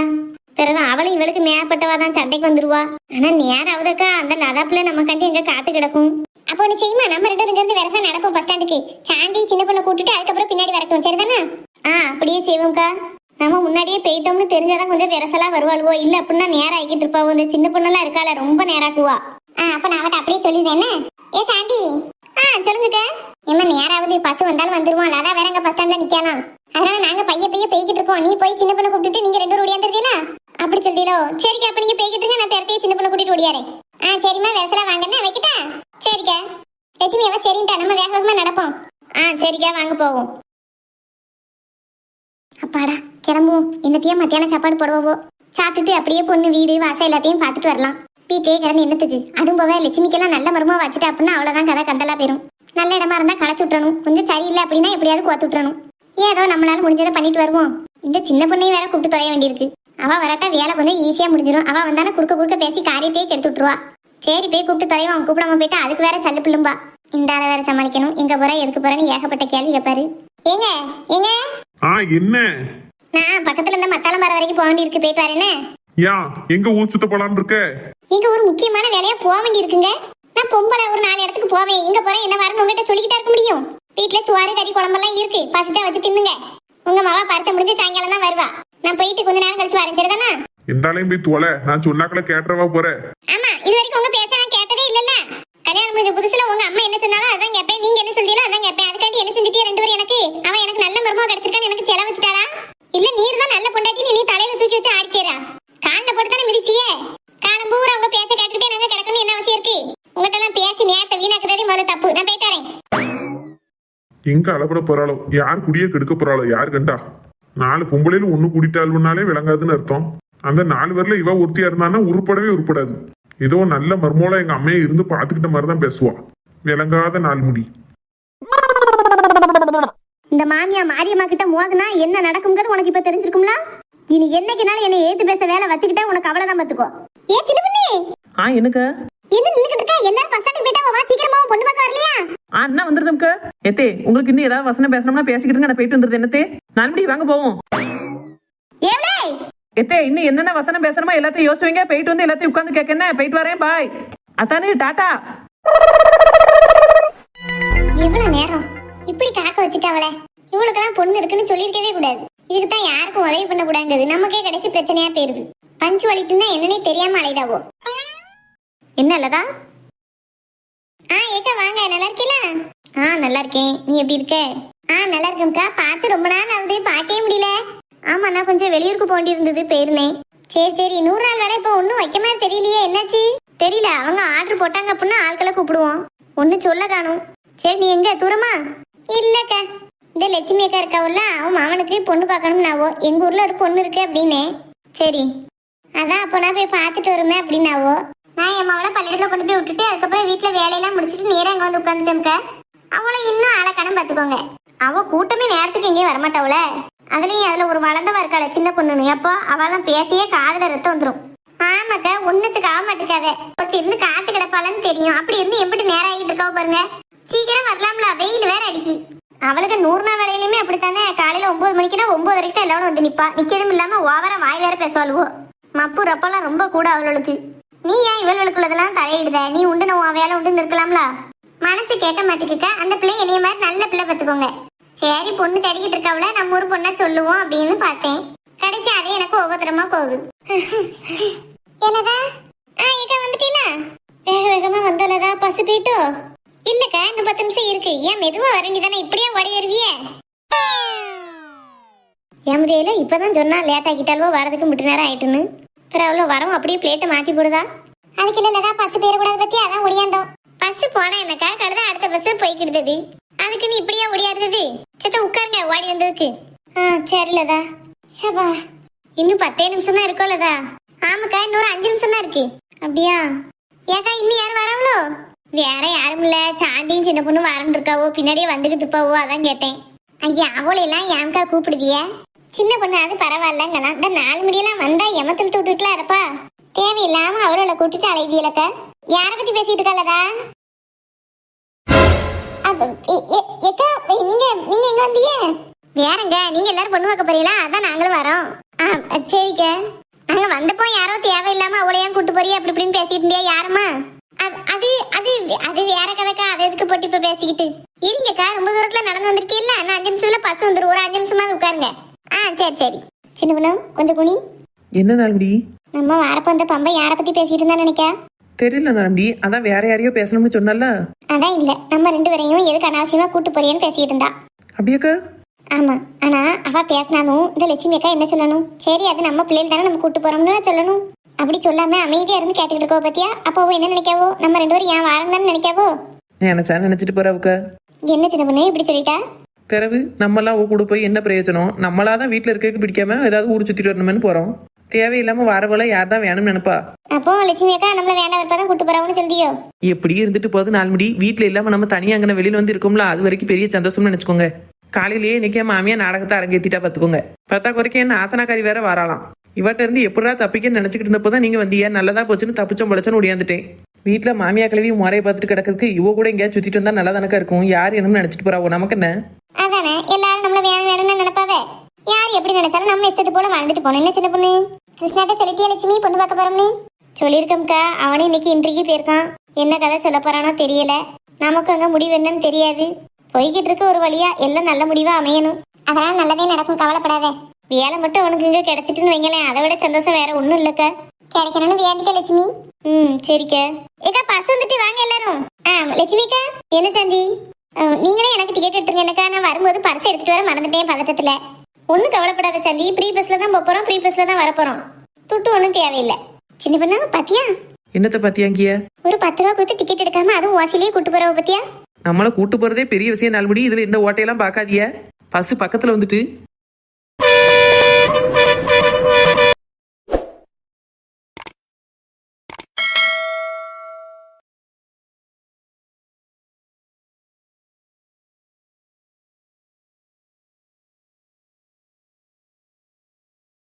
பிறகு அவளும் இவளுக்கு மேப்பட்டவா தான் சண்டைக்கு வந்துருவா. ஆனா நேரம் ஆகுதக்கா, அந்த லதாப்புல நம்ம கண்டி எங்க காத்து கிடக்கும். அப்போ நீ செய்யுமா, நம்ம 2 பேரும் இருந்து வரசா நடப்போம் பஸ் ஸ்டாண்டுக்கு. சாந்தி சின்ன பொண்ணை கூட்டிட்டு அதுக்கப்புறம் பின்னாடி வரட்டும், சரிதானே? அப்படியே செய்வோம்க்கா. நம்ம முன்னாடியே போயிட்டோம்னு தெரிஞ்சாதான் கொஞ்சம் விரசலா வருவாள்வோ. இல்ல அப்படின்னா நேரம் ஆகிட்டு இருப்பாவோ. இந்த சின்ன பொண்ணெல்லாம் இருக்கால, ரொம்ப நேராக்குவா. அப்ப நான் அவட்ட அப்படியே சொல்லிடுறேன். ஏ சாந்தி. சொல்லுங்கக்கா. என்ன நேராவது பஸ் வந்தாலும் வந்துருவோம். லதா வேற எங்க பஸ் ஸ்டாண்ட்ல நிக்கலாம். அதனால நாங்க பைய போய்கிட்டு இருக்கோம். நீ போய் சின்ன பொண்ணை கூப்பிட்டு நீங்க 2 பேரும் ஓடியாந்துருக்கீங்களா? அப்படி சொல்லிடோ. சரிக்கா, அப்ப நீங்க போய்கிட்டு இருங்க, நான் பெருத்தையே சின்ன பொண்ணை கூட்டிட்டு ஓடியாரேன். சரிம்மா, விரசலா வாங்கன்னா வைக்கிட்டா? சரிக்கா. லட்சுமி அவ சரின்ட்டா, நம்ம வேக வேகமா நடப்போம். சரிக்கா, வாங்க போவோம். அப்பாடா கிளம்புவோம். என்னத்தையும் மத்தியானம் சாப்பாடு போடுவோவோ. சாப்பிட்டுட்டு அப்படியே பொண்ணு வீடு வாசல் எல்லாத்தையும் பார்த்துட்டு வரலாம். வீட்லயே கிடந்து என்னத்துக்கு? அதுவும் போக லட்சுமிக்கெல்லாம் நல்ல மருமா வச்சுட்டு அப்படின்னா அவ்வளவுதான் கதை கந்தலா போயிரும். நல்ல இடமா இருந்தா களைச்சு விட்டுறணும். கொஞ்சம் சரியில்லை அப்படின்னா எப்படியாவது கோத்து விட்டுறணும். ஏதோ நம்மளால முடிஞ்சதை பண்ணிட்டு வருவோம். இந்த சின்ன பொண்ணையும் வேற கூப்பிட்டு தொலைய வேண்டியிருக்கு. அவ வரட்டா வேலை கொஞ்சம் ஈஸியா முடிஞ்சிடும். அவ வந்தானே குறுக்க பேசி காரியத்தையே கெடுத்து விட்டுருவா. சரி போய் கூப்பிட்டு தொலைவோம். கூப்பிடாம போயிட்டா அதுக்கு வேற சல்லு பிள்ளும்பா. இந்த ஆளை வேற சமாளிக்கணும். எங்க போற எதுக்கு போறேன்னு ஏகப்பட்ட கேள்வி கேட்பாரு. ஏங்க ஏங்க என்ன? நான் பக்கத்துல இருந்த மத்தாளம் பாறை வரைக்கும் போக வேண்டியிருக்கு, போயிட்டு வரேன்னு. எங்க ஊர் சுத்த போலான்னு இருக்க? இங்க ஒரு முக்கியமான வேலையா போக வேண்டி இருக்குங்க. நான் பொம்பளை ஒரு 4 இடத்துக்கு போவேன். எங்க போறேன் என்ன வரணும் உங்ககிட்ட சொல்லிக்கிட்டா இருக்க முடியும்? வீட்டுல சோறு கறி குழம்பெல்லாம் இருக்கு, பசிச்சா வச்சு தின்னுங்க. உங்க மாவா பறிச்ச முடிஞ்சு சாயங்காலம் தான் வருவா. நான் போயிட்டு கொஞ்ச நேரம் கழிச்சு வரேன், சரிதானா? எந்தாலையும் போய் தோலை, நான் சொன்னாக்கல கேட்டுறவா போற. ஆமா, இது வரைக்கும் உங்க பேச்ச நான் கேட்டதே இல்லல்ல. கல்யாணம் முடிஞ்ச புதுசுல உங்க அம்மா என்ன சொன்னாலும் அதான் கேட்பேன், நீங்க என்ன சொல்றீங்களோ அதான் கேட்பேன். அதுக்காண்டி என்ன நான் போயிட்டு வரேன். எங்க அளப்பட போறாளோ, யார் குடியே கெடுக்க போறாளோ, யார் கண்டா? 4 பொம்பளையில ஒண்ணு கூட்டிட்டாள்னாலே விளங்காதுன்னு அர்த்தம். அந்த 4 பேர்ல இவ ஒருத்தியா இருந்தானா உருப்படவே உருப்படாது. ஏதோ நல்ல மர்மோலா எங்க அம்மையை இருந்து பாத்துக்கிட்ட மாதிரிதான் பேசுவா. விளங்காத 4 முடி. இந்த மாமியா மாரியம்மா கிட்ட மோதுனா என்ன நடக்கும்ங்கிறது உனக்கு இப்ப தெரிஞ்சிருக்கும்ல. இனி என்னைக்குனாலும் என்னை ஏத்து பேச வேலை வச்சுக்கிட்டே உனக்கு அவ்வளவுதான் பாத்துக்கோ. ஏ சின்ன பொண்ணு, எனக்கு என்ன நின்னுக்கிட்டு இருக்க? எல்லாரும் பஸ் ஸ்டாண்டுக்கு போயிட்டா வா, சீக்கிரமா பொண்ணு பார்க்க வரலையா? என்ன வந்துருதும்க்கா? எத்தே உங்களுக்கு இன்னும் ஏதாவது வசனம் பேசணும்னா பேசிக்கிட்டு நான் போயிட்டு வந்துருது. என்னத்தே 4 மணிக்கு வாங்க போவோம். ஏவ்ளே எத்தே இன்னும் என்னென்ன வசனம் பேசணுமோ எல்லாத்தையும் யோசிச்சு வைங்க. போயிட்டு வந்து எல்லாத்தையும் உட்காந்து கேட்க போயிட்டு வரேன். பாய் அத்தானே, டாட்டா. இவ்வளவு நேரம் இப்படி காக்க வச்சுட்டாவளே. இவளுக்கெல்லாம் பொண்ணு இருக்குன்னு சொல்லியிருக்கவே கூடாது. இதுக்கு தான் யாருக்கும் உதவி பண்ண கூடாது. நமக்கே கடைசி பிரச்சனையா போயிருது. பஞ்சுவாலிட்டின்னா என்னன்னே தெரியாம அலைதாவோ. என்ன இல்லதா? ஏக்கா வாங்க, நல்லா இருக்கீங்களா? நல்லா இருக்கேன். நீ எப்படி இருக்க? நல்லா இருக்கேன்க்கா. பார்த்து ரொம்ப நாள் ஆகுது, பார்க்கவே முடியல. ஆமா, நான் கொஞ்சம் வெளியூருக்கு போண்டி இருந்தது, போயிருந்தேன். சரி 100 நாள் வேலை இப்போ ஒன்றும் வைக்க மாதிரி தெரியலையே, என்னாச்சு? தெரியல, அவங்க ஆர்டர் போட்டாங்க அப்படின்னா ஆட்களை கூப்பிடுவோம். ஒன்றும் சொல்ல காணும். சரி, நீ எங்க தூரமா? இல்லக்கா, இந்த லட்சுமி அக்கா இருக்காவுல்ல, அவன் அவனுக்கு பொண்ணு பார்க்கணும்னாவோ. எங்க ஊர்ல ஒரு பொண்ணு இருக்கு அப்படின்னு. சரி, அதான் அப்போ நான் போய் பார்த்துட்டு வருமே அப்படின்னாவோ. நான் என் மாவளை பள்ளியிடத்துல கொண்டு போய் விட்டுட்டு அதுக்கப்புறம் வீட்டுல வேலையெல்லாம் முடிச்சுட்டு நேரம் அங்க வந்து உட்காந்துட்டோம்க்கா. அவளை இன்னும் ஆளக்கணும் பார்த்துக்கோங்க. அவ கூட்டமே நேரத்துக்கு எங்கேயும் வரமாட்டாவுல. அதுலயும் அதுல ஒரு வளர்ந்தவா இருக்காள சின்ன பொண்ணுன்னு. எப்போ அவெல்லாம் பேசியே காதுல ரத்தம் வந்துடும். ஆமாக்கா, ஒன்னுத்துக்கு ஆக மாட்டேக்காத. ஒருத்தி இருந்து காத்து கிடப்பாளன்னு தெரியும். அப்படி இருந்து எப்படி நேரம் ஆகிட்டு இருக்காவ பாருங்க. சீக்கிரம் வரலாம்ல, வெயில் வேற அடிக்கி. அவளுக்கு 100 நாள் வேலையிலுமே அப்படித்தானே. காலையில 9 மணிக்குன்னா 9 வரைக்கும் தான் எல்லாரும் வந்து நிப்பா. நிக்கிறதும் இல்லாம ஓவரா வாய் வேற பேசுவாளுவோ. மப்பு ரப்பெல்லாம் ரொம்ப கூட அவளுக்கு. நீ ஏன் இவளுக்குள்ளதெல்லாம் தலையிடுத? நீ உண்டு நான் வேலை உண்டுன்னு இருக்கலாம்ல. மனசு கேட்க மாட்டேங்குக்கா. அந்த பிள்ளை என்னைய மாதிரி நல்ல பிள்ளை பார்த்துக்கோங்க. சரி, பொண்ணு தேடிக்கிட்டு இருக்காவுல, நம்ம ஒரு பொண்ணா சொல்லுவோம் அப்படின்னு பார்த்தேன். கடைசி அது எனக்கு ஒவ்வொருத்தரமா போகுது. என்னதா? ஏக்கா வந்துட்டீங்களா? வேக வேகமா வந்தாலதா பசு போயிட்டோ? இல்லக்கா, இன்னும் 10 நிமிஷம் இருக்கு. ஏன் மெதுவா வரண்டிதானே, இப்படியே ஓடி வருவியே? என் முதையில இப்பதான் சொன்னா லேட் ஆக்கிட்டாலோ, வரதுக்கு முட்டு நேரம் ஆயிட்டுன்னு. அப்புறம் அவ்வளோ வரும், அப்படியே பிளேட்டை மாத்தி போடுதா. அதுக்கு இல்லைல்லதா, பஸ் போயிடக்கூடாது பத்தி அதான் ஒடியாந்தோம். பஸ் போனா என்னக்கா, கழுத அடுத்த பஸ் போய்கிடுது. அதுக்கு நீ இப்படியா ஒடியாடுறது? சத்த உட்காருங்க, ஓடி வந்ததுக்கு. சரிலதா. சபா, இன்னும் 10 நிமிஷம் தான் இருக்கோம்லதா. ஆமாக்கா, இன்னொரு 5 நிமிஷம் தான் இருக்கு. அப்படியா? ஏக்கா, இன்னும் யாரும் வராங்களோ? வேற யாரும் இல்ல, சாந்தியும் சின்ன பொண்ணு வரன்னு இருக்காவோ, பின்னாடியே வந்துகிட்டு இருப்பாவோ, அதான் கேட்டேன். ஐயா, அவளையெல்லாம் ஏன்க்கா கூப்பிடுதிய? சின்ன பொண்ணு அது பரவாயில்லங்கண்ணா. இந்த 4 மணியெல்லாம் வந்தா எமத்தில் விட்டுட்டுலாம் இருப்பா. தேவையில்லாம அவளை கூட்டிட்டு அலைதியலக்க. யார பத்தி பேசிட்டு இருக்காளதா? நீங்க எங்க வந்தீங்க? வேறங்க, நீங்க எல்லாரும் பொண்ணு பார்க்க போறீங்களா? அதான் நாங்களும் வரோம். சரிக்க. நாங்க வந்தப்போ யாரோ தேவையில்லாம அவளை ஏன் கூட்டு போறிய அப்படி இப்படின்னு பேசிட்டு இருந்தியா? யாருமா அது? அது அது வேற கதைக்கா. அது எதுக்கு போட்டு இப்ப பேசிக்கிட்டு இருங்கக்கா. ரொம்ப தூரத்துல நடந்து வந்திருக்கீல்ல, நான் 5 நிமிஷத்துல பஸ் வந்துடும். ஒரு 5 நிமிஷமா உட்காருங்க. சரி. சின்ன பொண்ணு கொஞ்சம் குனி. என்ன நாள்முடி? நம்ம வரப்ப அந்த பம்பை யார பத்தி பேசிட்டு இருந்தா நினைக்கா? தெரியல நாள்முடி. அதான் வேற யாரையோ பேசணும்னு சொன்னல. அதான் இல்ல, நம்ம 2 பேரையும் எதுக்கு அனாவசியமா கூட்டு போறியன்னு பேசிட்டு இருந்தா. அப்படியாக்கா? ஆமா, ஆனா அவ பேசினாலும் இந்த லட்சுமி அக்கா என்ன சொல்லணும்? சரி, அது நம்ம பிள்ளைகள் தானே, நம்ம கூட்டு போறோம்னு சொல்லணும். அப்படி சொல்லாம அமைதியா இருந்து கேட்டுக்கிட்டு இருக்கோ பத்தியா? அப்போ என்ன நினைக்காவோ? நம்ம 2 பேரும் ஏன் வாரந்தான்னு நினைக்காவோ? நினைச்சிட்டு போறவுக்க. என்ன சின்ன பொண்ணு இப்படி சொல்லிட்டா? பிறகு நம்மளாம் கூட போய் என்ன பிரயோஜனம்? நம்மளாதான் வீட்டுல இருக்க பிடிக்காம ஏதாவது ஊர் சுத்திட்டு வரணும்னு போறோம். தேவையில்லாம வரவள யார் தான் வேணும்னு நினைப்பா? அப்போ லட்சுமி அக்கா நம்மள வேண்டாம் இருப்பதான் கூட்டு போறவன்னு சொல்லியோ? எப்படி இருந்துட்டு போகுது 4 மணி. வீட்டுல இல்லாம நம்ம தனியா அங்கே வெளியில வந்து இருக்கோம்ல, அது வரைக்கும் பெரிய சந்தோஷம்னு நினைச்சுக்கோங்க. காலையிலேயே இன்னைக்கே மாமியா நாடகத்தை அரங்கேத்திட்டா பாத்துக்கோங்க. பத்தா குறைக்க என்ன ஆத்தனாக்காரி வேற வராலாம். இவட்ட இருந்து எப்படா தப்பிக்கன்னு நினைச்சுக்கிட்டு இருந்தப்போதான் நீங்க வந்தீங்க. நல்லதா போச்சுன்னு தப்பிச்சோம் பழச்சோன்னு ஒடியாந்துட்டேன். வீட்டுல மாமியா கிளவி முறையை பார்த்துட்டு கிடக்கிறதுக்கு இவ கூட எங்கேயா சுத்திட்டு வந்தா நல்லா தானக்கா இருக்கும். யார் என்னன்னு நினைச்சிட்டு போறாவோ, நமக்கு என்ன? அதானே, எல்லாரும் நம்மள வேணும்னு நினைப்பாவே. யார் எப்படி நினைச்சாலும் நம்ம இஷ்டத்து போல வாழ்ந்துட்டு போனோம். என்ன சின்ன பொண்ணு? கிருஷ்ணாட்ட சொல்லிட்டியா லட்சுமி பொண்ணு பார்க்க போறோம்னு? சொல்லியிருக்கோம்க்கா. அவனும் இன்னைக்கு இன்றைக்கு போயிருக்கான். என்ன கதை சொல்ல போறானோ தெரியல. நமக்கு அங்க முடிவு என்னன்னு தெரியாது. போய்கிட்டு இருக்க ஒரு வழியா எல்லாம் நல்ல முடிவா அமையணும். அதெல்லாம் நல்லதே நடக்கும், கவலைப்படாத. வேலை மட்டும் அவனுக்கு இங்க கிடைச்சிட்டுன்னு வைங்களேன், அதை விட சந்தோஷம் வேற ஒண்ணும் இல்லக்க. கிடைக்கணும்னு வேண்டிக்க லட்சுமி. சரிக்க. ஏக்கா பஸ் வந்துட்டு வாங்க எல்லாரும். லட்சுமிக்கா. என்ன சாந்தி? நீங்களே எனக்கு டிக்கெட் எடுத்துருங்க. எனக்கா நான் வரும்போது பர்ஸ் எடுத்துட்டு வர மறந்துட்டேன் பதட்டத்துல. ஒன்னும் கவலைப்படாத சாந்தி. ப்ரீ பஸ்ல தான் போறோம், ப்ரீ பஸ்ல தான் வரப்போறோம். துட்டு ஒன்றும் தேவையில்லை. சின்ன பொண்ணு பாத்தியா? என்னத்த பாத்தியாங்கிய? ஒரு 10 ரூபா கொடுத்து டிக்கெட் எடுக்காம அதுவும் வாசிலேயே கூட்டு போறவ பத்தியா? நம்மளை கூட்டு போறதே பெரிய விஷயம். நாள்படி இதுல இந்த ஓட்டையெல்லாம் பார்க்காதிய. பஸ் பக்கத்துல வந்துட்டு